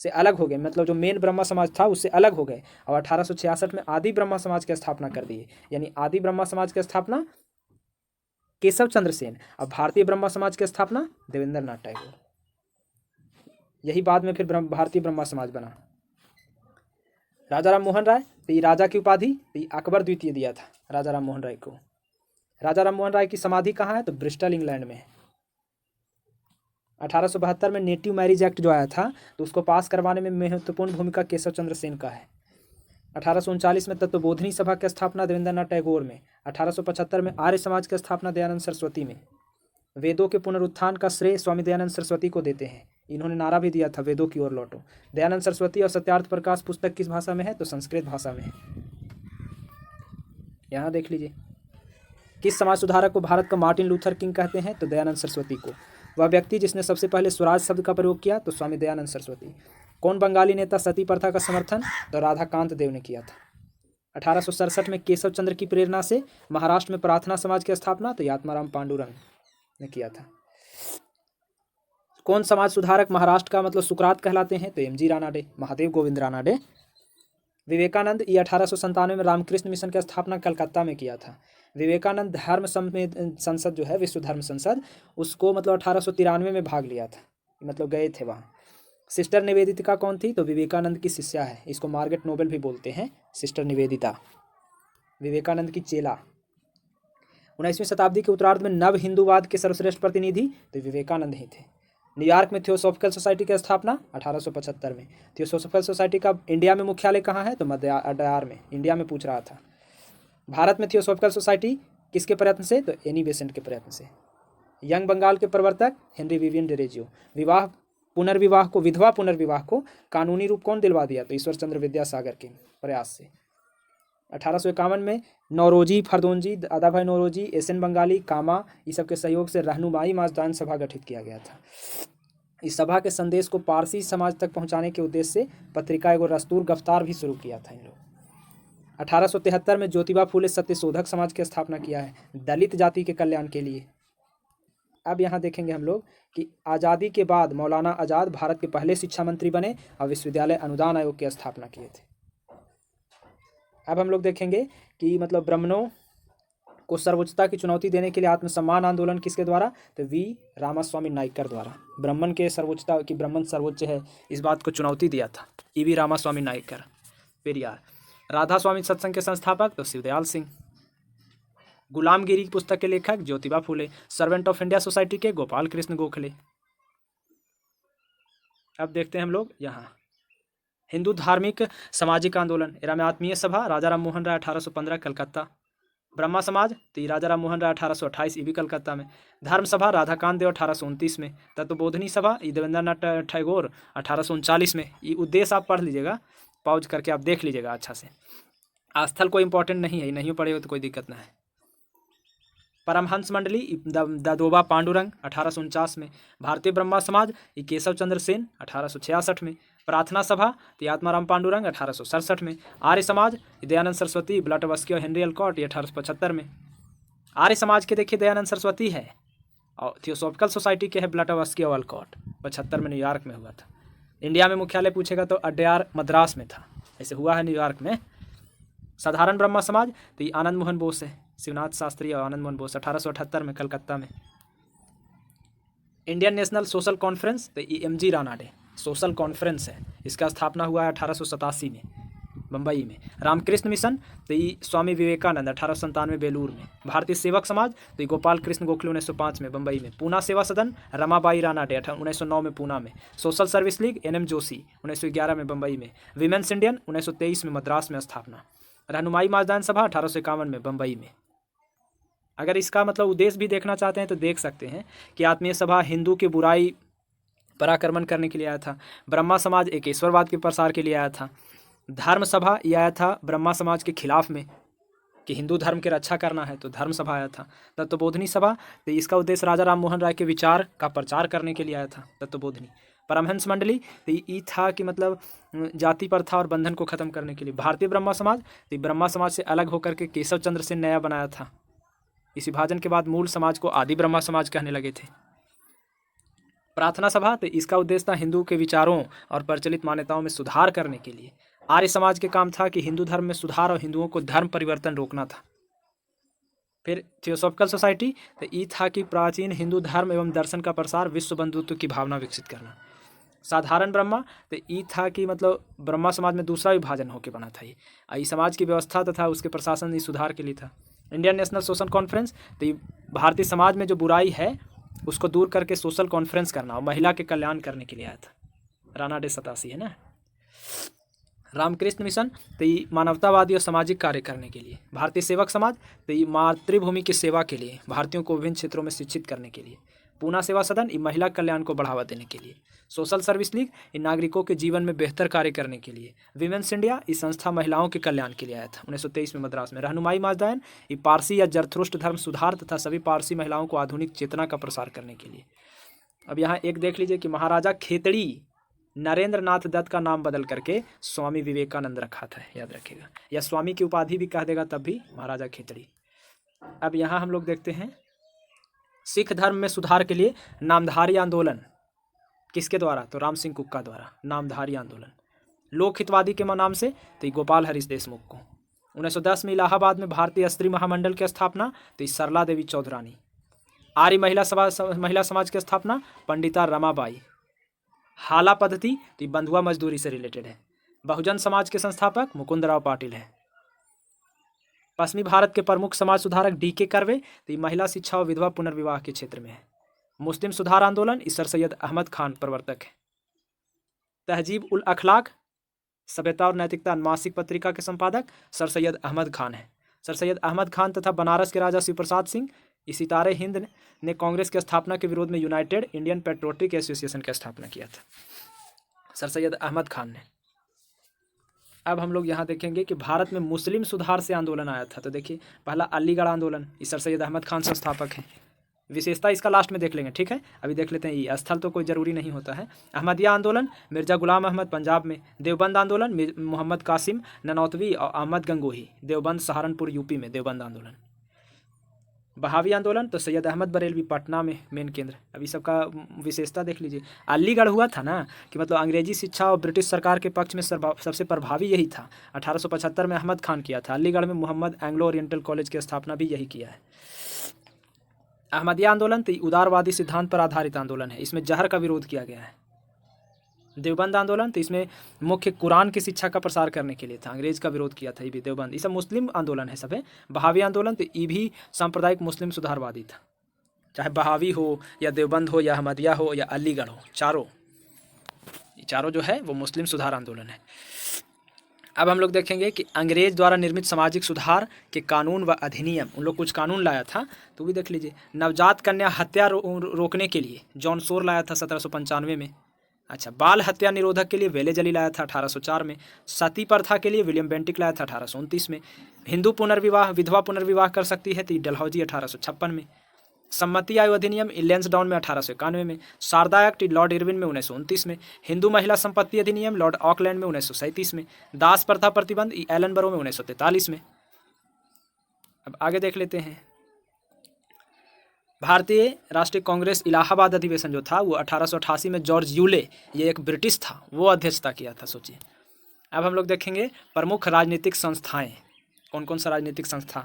से अलग हो गए, मतलब जो मेन ब्रह्मा समाज था उससे अलग हो गए और 1866 में आदि ब्रह्मा समाज की स्थापना कर दी। यानी आदि ब्रह्मा समाज की स्थापना केशव चंद्र सेन और भारतीय ब्रह्मा समाज की स्थापना देवेंद्र नाथ टैगोर। यही बाद में फिर भारतीय ब्रह्मा समाज बना। राजा राम मोहन राय तो ये राजा की उपाधि अकबर द्वितीय दिया था राजा राम मोहन राय को। राजा राम मोहन राय की समाधि कहाँ है? तो ब्रिस्टल इंग्लैंड में है। 1872 में नेटिव मैरिज एक्ट जो आया था तो उसको पास करवाने में महत्वपूर्ण भूमिका केशव चंद्र सेन का है। 1839 में तत्वबोधिनी सभा की स्थापना देवेंद्र नाथ टैगोर में। 1875 में आर्य समाज की स्थापना दयानंद सरस्वती में। वेदों के पुनरुत्थान का श्रेय स्वामी दयानंद सरस्वती को देते हैं। इन्होंने नारा भी दिया था, वेदों की ओर लौटो। दयानंद सरस्वती और सत्यार्थ प्रकाश पुस्तक किस भाषा में है? तो संस्कृत भाषा में है। यहाँ देख लीजिए, किस समाज सुधारक को भारत का मार्टिन लूथर किंग कहते हैं? तो दयानंद सरस्वती को। वह व्यक्ति जिसने सबसे पहले स्वराज शब्द का प्रयोग किया? तो स्वामी दयानंद सरस्वती। कौन बंगाली नेता सती प्रथा का समर्थन? तो राधाकांत देव ने किया था। 1867 में केशव चंद्र की प्रेरणा से महाराष्ट्र में प्रार्थना समाज की स्थापना तो आत्माराम पांडुरंग ने किया था। कौन समाज सुधारक महाराष्ट्र का मतलब सुकरात कहलाते हैं? तो एमजी रानाडे, महादेव गोविंद रानाडे। विवेकानंद ये 1897 में रामकृष्ण मिशन की स्थापना कलकत्ता में किया था। विवेकानंद धर्म संसद जो है, विश्व धर्म संसद, उसको मतलब 1893 में भाग लिया था, मतलब गए थे वहाँ। सिस्टर निवेदिता कौन थी? तो विवेकानंद की शिष्या है, इसको मार्गरेट नोबेल भी बोलते हैं। सिस्टर निवेदिता विवेकानंद की चेला। 19वीं शताब्दी के उत्तरार्ध में नव हिंदूवाद के सर्वश्रेष्ठ प्रतिनिधि तो विवेकानंद ही थे। न्यूयॉर्क में थियोसॉफिकल सोसाइटी की स्थापना 1875 में। थियोसॉफिकल सोसाइटी का इंडिया में मुख्यालय कहाँ है? तो अडयार में, इंडिया में पूछ रहा था। भारत में थियोसॉफिकल सोसाइटी किसके प्रयत्न से? तो एनी बेसेंट के प्रयत्न से। यंग बंगाल के प्रवर्तक हेनरी विवियन डेरेजियो। विधवा पुनर्विवाह को कानूनी रूप कौन दिलवा दिया? तो ईश्वर चंद्र विद्यासागर के प्रयास से। 1851 में नौरोजी फरदोंजी, दादाभाई नौरोजी, एसएन बंगाली, कामा, इस सब के सहयोग से रहनुमाई माजदान सभा गठित किया गया था। इस सभा के संदेश को पारसी समाज तक पहुंचाने के उद्देश्य से पत्रिका एगो रस्तूर गिरफ्तार भी शुरू किया था इन लोग। 1873 में ज्योतिबा फूले सत्यशोधक समाज की स्थापना किया है, दलित जाति के कल्याण के लिए। अब यहाँ देखेंगे हम लोग कि आज़ादी के बाद मौलाना आज़ाद भारत के पहले शिक्षा मंत्री बने और विश्वविद्यालय अनुदान आयोग की स्थापना किए थे। अब हम लोग देखेंगे कि मतलब ब्राह्मणों को सर्वोच्चता की चुनौती देने के लिए आत्मसम्मान आंदोलन किसके द्वारा? तो वी रामास्वामी नायकर द्वारा। ब्राह्मण के सर्वोच्चता की, ब्राह्मण सर्वोच्च है, इस बात को चुनौती दिया था वी रामास्वामी नायकर, पेरियार। राधा स्वामी सत्संग के संस्थापक तो शिवदयाल सिंह। गुलामगिरी पुस्तक के लेखक Jyotiba Phule. Servant of India society के गोपाल कृष्ण गोखले। अब देखते हैं हम लोग यहाँ हिंदू धार्मिक सामाजिक आंदोलन। एरा में आत्मीय सभा राजा राम मोहन राय 1815 कलकत्ता। ब्रह्मा समाज तो राजा राम मोहन राय 1828 भी कलकत्ता में। धर्म सभा राधाकांत देव 1829 में। तत्वबोधिनी सभा देवेंद्र नाथ टैगोर 1839 में। ये उद्देश्य आप पढ़ लीजिएगा, पॉज करके आप देख लीजिएगा अच्छा से। आस्थल कोई इंपॉर्टेंट नहीं है, नहीं पढ़े हो तो कोई दिक्कत ना है। परमहंस मंडली दादोबा पांडुरंग 1849 में। भारतीय ब्रह्मा समाज केशव चंद्र सेन 1866 में। प्रार्थना सभा आत्माराम पांडुरंग 1867 में। आर्य समाज दयानंद सरस्वती, ब्लटवस्की और हेनरी अलकॉट 1875 में। आर्य समाज के देखिए दयानंद सरस्वती है और थियोसॉफिकल सोसाइटी के है ब्लटवस्की और अलकॉट। 75 में न्यूयॉर्क में हुआ था। इंडिया में मुख्यालय पूछेगा तो अडयार मद्रास में था, ऐसे हुआ है न्यूयॉर्क में। साधारण ब्रह्मा समाज तो आनंद मोहन बोस है, शिवनाथ शास्त्री और आनंद मोहन बोस 1878 में कलकत्ता में। इंडियन नेशनल सोशल कॉन्फ्रेंस तो एमजी रानाडे सोशल कॉन्फ्रेंस है, इसका स्थापना हुआ है 1887 में। बम्बई में। रामकृष्ण मिशन तो ये स्वामी विवेकानंद 1897 बेलूर में। भारतीय सेवक समाज तो ये गोपाल कृष्ण गोखले 1905 में बम्बई में। पूना सेवा सदन रमाबाई रानाडे 1909 में पूना में। Social service league NM Joshi 1911 में बम्बई में। विमेंस इंडियन 1923 में मद्रास में स्थापना। रहनुमाई माजदान सभा 1851 में बम्बई में। अगर इसका मतलब उद्देश्य भी देखना चाहते हैं तो देख सकते हैं कि आत्मीय सभा हिंदू की बुराई पर आक्रमण करने के लिए आया था। ब्रह्मा समाज एक ईश्वरवाद के प्रसार के लिए आया था। धर्म सभा ये आया था ब्रह्मा समाज के खिलाफ में कि हिंदू धर्म की रक्षा करना है, तो धर्म सभा आया था। तत्वबोधनी सभा तो इसका उद्देश्य राजा राम मोहन राय के विचार का प्रचार करने के लिए आया था, तत्वबोधनी। परमहंस मंडली तो ये था कि मतलब जाति प्रथा और बंधन को खत्म करने के लिए। भारतीय ब्रह्मा समाज तो ब्रह्मा समाज से अलग होकर के केशव चंद्र से नया बनाया था। इस विभाजन के बाद मूल समाज को आदि ब्रह्मा समाज कहने लगे थे। प्रार्थना सभा तो इसका उद्देश्य था हिंदू के विचारों और प्रचलित मान्यताओं में सुधार करने के लिए। आर्य समाज के काम था कि हिंदू धर्म में सुधार और हिंदुओं को धर्म परिवर्तन रोकना था। फिर थियोसॉफिकल सोसाइटी तो ये था कि प्राचीन हिंदू धर्म एवं दर्शन का प्रसार, विश्व बंधुत्व की भावना विकसित करना। साधारण ब्रह्मा तो ये था कि मतलब ब्रह्मा समाज में दूसरा विभाजन होकर बना था। ये समाज की व्यवस्था तथा उसके प्रशासन ये सुधार के लिए था। इंडियन नेशनल सोशल कॉन्फ्रेंस तो ये भारतीय समाज में जो बुराई है उसको दूर करके सोशल कॉन्फ्रेंस करना और महिला के कल्याण करने के लिए आया था। रानाडे 87 है ना। रामकृष्ण मिशन तो ये मानवतावादी और सामाजिक कार्य करने के लिए। भारतीय सेवक समाज तो ये मातृभूमि की सेवा के लिए, भारतीयों को विभिन्न क्षेत्रों में शिक्षित करने के लिए। पूना सेवा सदन ये महिला कल्याण को बढ़ावा देने के लिए। सोशल सर्विस लीग ये नागरिकों के जीवन में बेहतर कार्य करने के लिए। विमेंस इंडिया ये संस्था महिलाओं के कल्याण के लिए आया था 1923 में मद्रास में। रहनुमाई माजदान ये पारसी या जरथुस्ट्र धर्म सुधार तथा सभी पारसी महिलाओं को आधुनिक चेतना का प्रसार करने के लिए। अब यहाँ एक देख लीजिए कि महाराजा खेतड़ी नरेंद्र नाथ दत्त का नाम बदल करके स्वामी विवेकानंद रखा था, याद रखिएगा। या स्वामी की उपाधि भी कह देगा तब भी महाराजा खेतड़ी। अब यहाँ हम लोग देखते हैं सिख धर्म में सुधार के लिए नामधारी आंदोलन किसके द्वारा, तो राम सिंह कुक्का द्वारा नामधारी आंदोलन। लोक हितवादी के नाम से तो गोपाल हरीश देशमुख को। 1910 में इलाहाबाद में भारतीय स्त्री महामंडल की स्थापना तो सरला देवी चौधरानी। आर्य महिला समाज की स्थापना पंडिता रमाबाई। हाला पद्धति तो बंधुआ मजदूरी से रिलेटेड है। बहुजन समाज के संस्थापक मुकुंदराव पाटिल है। पश्चिमी भारत के प्रमुख समाज सुधारक DK कर्वे तो महिला शिक्षा और विधवा पुनर्विवाह के क्षेत्र में है। मुस्लिम सुधार आंदोलन सर सैयद अहमद खान प्रवर्तक है। तहजीब उल अखलाक सभ्यता और नैतिकता मासिक पत्रिका के संपादक सर सैयद अहमद खान है। सर सैयद अहमद खान तथा बनारस के राजा शिवप्रसाद सिंह सितारे हिंद ने कांग्रेस की स्थापना के विरोध में यूनाइटेड इंडियन पेट्रोटिक एसोसिएशन की स्थापना किया था, सर सैयद अहमद खान ने। अब हम लोग यहाँ देखेंगे कि भारत में मुस्लिम सुधार से आंदोलन आया था। तो देखिए पहला अलीगढ़ आंदोलन, सर सैयद अहमद खान संस्थापक हैं। विशेषता इसका लास्ट में देख लेंगे, ठीक है। अभी देख लेते हैं, ये स्थल तो कोई ज़रूरी नहीं होता है। अहमदिया आंदोलन मिर्जा गुलाम अहमद पंजाब में। देवबंद आंदोलन मोहम्मद कासिम ननौतवी और अहमद गंगोही देवबंद सहारनपुर यूपी में देवबंद आंदोलन। बहावी आंदोलन तो सैयद अहमद बरेलवी पटना में मेन केंद्र। अभी सबका विशेषता देख लीजिए। अलीगढ़ हुआ था ना कि मतलब अंग्रेजी शिक्षा और ब्रिटिश सरकार के पक्ष में सबसे प्रभावी यही था। 1875 में अहमद खान किया था। अलीगढ़ में मोहम्मद एंग्लो ओरिएंटल कॉलेज की स्थापना भी यही किया है। अहमदिया आंदोलन तो उदारवादी सिद्धांत पर आधारित आंदोलन है, इसमें जहर का विरोध किया गया है। देवबंद आंदोलन तो इसमें मुख्य कुरान की शिक्षा का प्रसार करने के लिए था, अंग्रेज का विरोध किया था। ये भी देवबंद, ये सब मुस्लिम आंदोलन है सब है। बहावी आंदोलन तो ये भी सांप्रदायिक मुस्लिम सुधारवादी था। चाहे बहावी हो या देवबंद हो या अहमदिया हो या अलीगढ़ हो, चारों जो है वो मुस्लिम सुधार आंदोलन है। अब हम लोग देखेंगे कि अंग्रेज द्वारा निर्मित सामाजिक सुधार के कानून व अधिनियम, उन लोग कुछ कानून लाया था तो भी देख लीजिए। नवजात कन्या हत्या रोकने के लिए जॉन सोर लाया था 1795 में। अच्छा, बाल हत्या निरोधक के लिए वेलेज अली लाया था 1804 में। सती प्रथा के लिए विलियम बेंटिक लाया था 1829 में। हिंदू पुनर्विवाह विधवा पुनर्विवाह कर सकती है तो डलहौजी 1856 में। सम्मति आयु अधिनियम लेंसडाउन में 1891 में। शारदा एक्ट लॉर्ड इरविन में 1929 में। हिंदू महिला संपत्ति अधिनियम लॉर्ड ऑकलैंड में 1937 में। दास प्रथा प्रतिबंध एलनबरो में 1943 में। अब आगे देख लेते हैं। भारतीय राष्ट्रीय कांग्रेस इलाहाबाद अधिवेशन जो था वो 1888 में जॉर्ज यूले, ये एक ब्रिटिश था, वो अध्यक्षता किया था, सोचिए। अब हम लोग देखेंगे प्रमुख राजनीतिक संस्थाएं, कौन कौन सा राजनीतिक संस्था।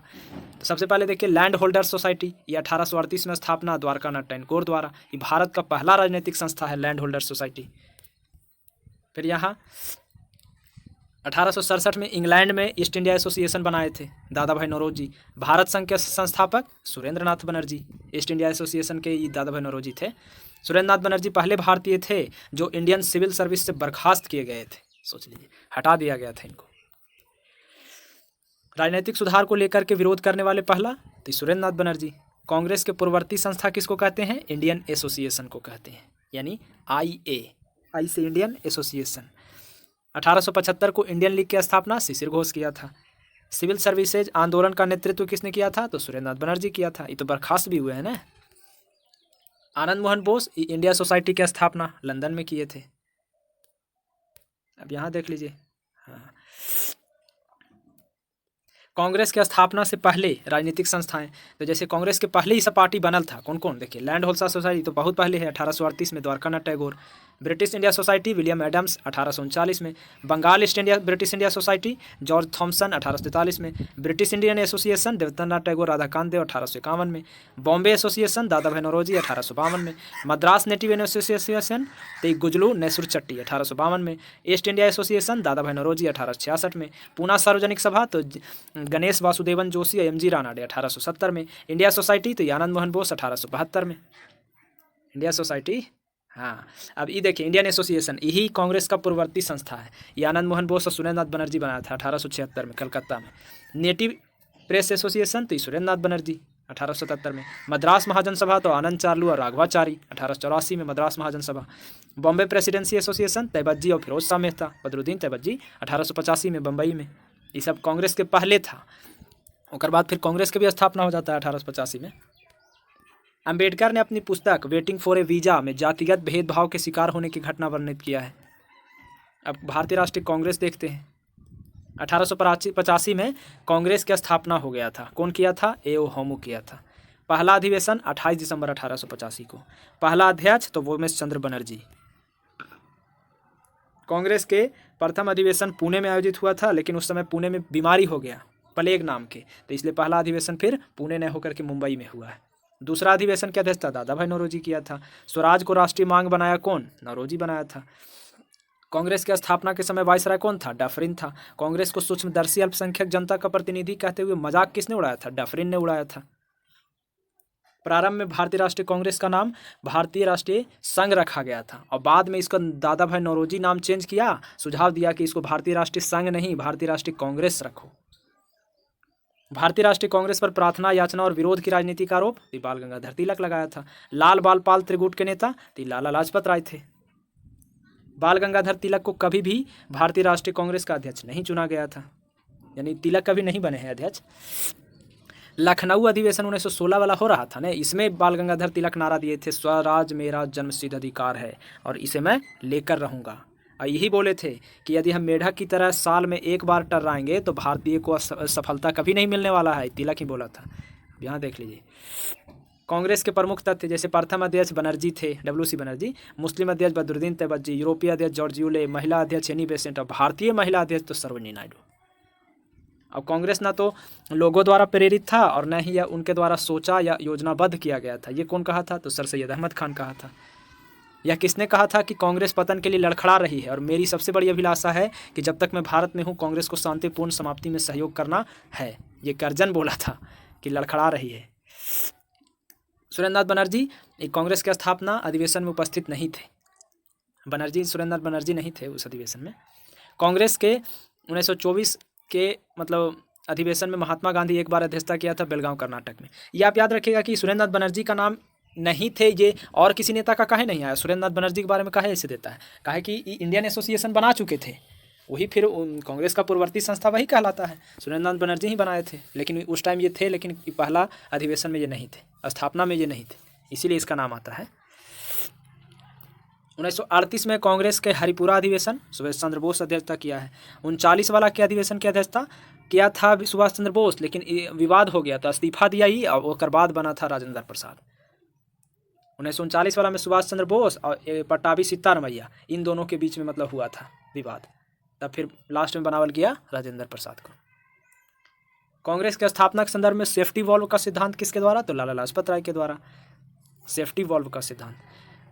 तो सबसे पहले देखिए लैंड होल्डर सोसाइटी, ये 1838 में स्थापना द्वारकानाथ टैगोर द्वारा। ये भारत का पहला राजनीतिक संस्था है लैंड होल्डर सोसाइटी। फिर यहाँ 1867 में इंग्लैंड में ईस्ट इंडिया एसोसिएशन बनाए थे दादा भाई नौरोजी। भारत संघ के संस्थापक सुरेंद्र नाथ बनर्जी, ईस्ट इंडिया एसोसिएशन के दादा भाई नौरोजी थे। सुरेंद्र नाथ बनर्जी पहले भारतीय थे जो इंडियन सिविल सर्विस से बर्खास्त किए गए थे। सोच लीजिए, हटा दिया गया था इनको। राजनीतिक सुधार को लेकर के विरोध करने वाले पहला तो सुरेंद्र नाथ बनर्जी। कांग्रेस के पूर्ववर्ती संस्था किसको कहते हैं? इंडियन एसोसिएशन को कहते हैं, यानी आई से इंडियन एसोसिएशन। 1875 को इंडियन लीग की स्थापना शिशिर घोष किया था। सिविल सर्विसेज आंदोलन का नेतृत्व किसने किया था? तो सुरेंद्र नाथ बनर्जी किया था। ये तो बर्खास्त भी हुए हैं ना। आनंद मोहन बोस इंडिया सोसाइटी की स्थापना लंदन में किए थे। अब यहाँ देख लीजिए। हाँ, कांग्रेस की स्थापना से पहले राजनीतिक संस्थाएं, तो जैसे कांग्रेस के पहले ही सपाटी बनल था कौन कौन? देखिए, लैंड होल्सा सोसाइटी तो बहुत पहले है, 1838 में Dwarkanath Tagore. British India society William Adams 1839 में। Bengal east India British India society George Thomson 1843 में। British Indian association Debendranath Tagore Radhakant Dev 1851 में। बॉम्बे एसोसिएशन दादा भाई नौरोजी 1852 में। मद्रास नेटिव एसोसिएशन गुजलू नेसुर चट्टी 1852 में। East India association Dadabhai Naoroji 1866 में। पूना सार्वजनिक सभा तो गणेश वासुदेवन जोशी एम.जी. रानाडे 1870 में। इंडिया सोसाइटी तो आनंद मोहन बोस 1872 में। इंडिया सोसाइटी, हाँ। अब ये देखिए, इंडियन एसोसिएशन यही कांग्रेस का पूर्ववर्ती संस्था है। ये आनंद मोहन बोस और सुरेंद्र नाथ बनर्जी बनाया था 1876 में कलकत्ता में। नेटिव प्रेस एसोसिएशन तो सुरेंद्र नाथ बनर्जी 1877 में। मद्रास महाजन सभा तो आनंद चार्लू और राघवाचारी 1884 में मद्रास महाजन सभा। बॉम्बे प्रेसिडेंसी एसोसिएशन तैयबजी और फिरोज शाह मेहता बदरुद्दीन तैयबजी 1885 में बम्बई में। ये सब कांग्रेस के पहले था। उसके बाद फिर कांग्रेस की भी स्थापना हो जाता है 1885 में। अंबेडकर ने अपनी पुस्तक वेटिंग फॉर ए वीज़ा में जातिगत भेदभाव के शिकार होने की घटना वर्णित किया है। अब भारतीय राष्ट्रीय कांग्रेस देखते हैं। 1885 में कांग्रेस की स्थापना हो गया था। कौन किया था? ए.ओ. होमू किया था। पहला अधिवेशन 28 दिसंबर 1885 को। पहला अध्यक्ष तो वोमेश चंद्र बनर्जी। कांग्रेस के प्रथम अधिवेशन पुणे में आयोजित हुआ था, लेकिन उस समय पुणे में बीमारी हो गया प्लेग नाम के, तो इसलिए पहला अधिवेशन फिर पुणे न होकर के मुंबई में हुआ है। दूसरा अधिवेशन की अध्यक्षता दादा भाई नौरोजी किया था। स्वराज को राष्ट्रीय मांग बनाया कौन? नौरोजी बनाया था। कांग्रेस की स्थापना के समय वायसराय कौन था? डफरिन था। कांग्रेस को सूक्ष्मदर्शी अल्पसंख्यक जनता का प्रतिनिधि कहते हुए मजाक किसने उड़ाया था? डफरिन ने उड़ाया था। प्रारंभ में भारतीय राष्ट्रीय कांग्रेस का नाम भारतीय राष्ट्रीय संघ रखा गया था और बाद में इसका दादा भाई नौरोजी नाम चेंज किया, सुझाव दिया कि इसको भारतीय राष्ट्रीय संघ नहीं भारतीय राष्ट्रीय कांग्रेस रखो। भारतीय राष्ट्रीय कांग्रेस पर प्रार्थना, याचना और विरोध की राजनीति का आरोप बाल गंगाधर तिलक लगाया था। लाल बाल पाल त्रिगुट के नेता लाला लाजपत राय थे। बाल गंगाधर तिलक को कभी भी भारतीय राष्ट्रीय कांग्रेस का अध्यक्ष नहीं चुना गया था, यानी तिलक कभी नहीं बने हैं अध्यक्ष। लखनऊ अधिवेशन 1916 वाला हो रहा था ना, इसमें बाल गंगाधर तिलक नारा दिए थे, स्वराज मेरा जन्मसिद्ध अधिकार है और इसे मैं लेकर रहूँगा। और यही बोले थे कि यदि हम मेढक की तरह साल में एक बार टर्राएंगे तो भारतीय को सफलता कभी नहीं मिलने वाला है, तिलक ही बोला था। यहाँ देख लीजिए। कांग्रेस के प्रमुख तथ्य जैसे प्रथम अध्यक्ष बनर्जी थे, डब्ल्यू.सी. बनर्जी। मुस्लिम अध्यक्ष बदरुद्दीन तैयबजी। यूरोपीय अध्यक्ष जॉर्ज यूले। महिला अध्यक्ष एनी बेसेंट और भारतीय महिला अध्यक्ष तो सरोजिनी नायडू। अब कांग्रेस ना तो लोगों द्वारा प्रेरित था और न ही यह उनके द्वारा सोचा या योजनाबद्ध किया गया था। ये कौन कहा था? तो सर सैयद अहमद खान कहा था। यह किसने कहा था कि कांग्रेस पतन के लिए लड़खड़ा रही है और मेरी सबसे बड़ी अभिलाषा है कि जब तक मैं भारत में हूँ कांग्रेस को शांतिपूर्ण समाप्ति में सहयोग करना है। ये कर्जन बोला था कि लड़खड़ा रही है। सुरेंद्र नाथ बनर्जी एक कांग्रेस के स्थापना अधिवेशन में उपस्थित नहीं थे। सुरेंद्र नाथ बनर्जी नहीं थे उस अधिवेशन में। कांग्रेस के 1924 के अधिवेशन में महात्मा गांधी एक बार अध्यक्षता किया था बेलगांव कर्नाटक में। ये आप याद रखिएगा कि सुरेंद्र नाथ बनर्जी का नाम नहीं थे ये, और किसी नेता का काहे नहीं आया। सुरेंद्र नाथ बनर्जी के बारे में काहे ऐसे देता है? काहे कि इंडियन एसोसिएशन बना चुके थे, वही फिर कांग्रेस का पूर्ववर्ती संस्था वही कहलाता है। सुरेंद्र नाथ बनर्जी ही बनाए थे, लेकिन उस टाइम ये थे, लेकिन पहला अधिवेशन में ये नहीं थे, स्थापना में ये नहीं थे, इसीलिए इसका नाम आता है। 1938 में कांग्रेस के हरिपुरा अधिवेशन सुभाष चंद्र बोस अध्यक्षता किया है। 39 वाला के अधिवेशन की अध्यक्षता किया था सुभाष चंद्र बोस, लेकिन विवाद हो गया तो इस्तीफा दिया ही और उसके बाद बना था राजेंद्र प्रसाद। 1939 वाला में सुभाष चंद्र बोस और पट्टाभी सिद्धारमैया, इन दोनों के बीच में हुआ था विवाद, तब फिर लास्ट में बनावल गया राजेंद्र प्रसाद को। कांग्रेस के स्थापना के संदर्भ में सेफ्टी वॉल्व का सिद्धांत किसके द्वारा? तो लाला लाजपत राय के द्वारा। सेफ्टी वॉल्व का सिद्धांत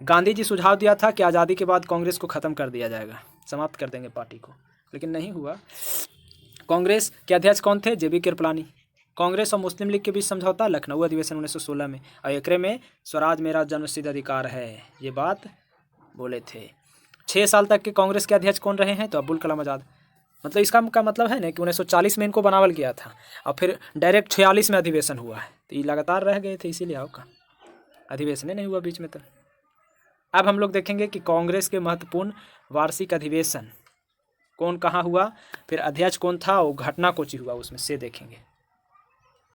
गांधी जी सुझाव दिया था कि आज़ादी के बाद कांग्रेस को खत्म कर दिया जाएगा, समाप्त कर देंगे पार्टी को। लेकिन नहीं हुआ। कांग्रेस के अध्यक्ष कौन थे? JB कृपलानी। कांग्रेस और मुस्लिम लीग के बीच समझौता लखनऊ अधिवेशन 1916 में, और एकरे में स्वराज मेरा जन्मसिद्ध अधिकार है, ये बात बोले थे। 6 साल तक के कांग्रेस के अध्यक्ष कौन रहे हैं? तो अब्दुल कलाम आज़ाद। मतलब इसका का मतलब है ना कि 1940 में इनको बनावल गया था और फिर डायरेक्ट 46 में अधिवेशन हुआ है, तो ये लगातार रह गए थे, इसीलिए आपका अधिवेशन नहीं हुआ बीच में। तो अब हम लोग देखेंगे कि कांग्रेस के महत्वपूर्ण वार्षिक अधिवेशन कौन कहाँ हुआ, फिर अध्यक्ष कौन था और घटना कौन सी हुआ उसमें से देखेंगे।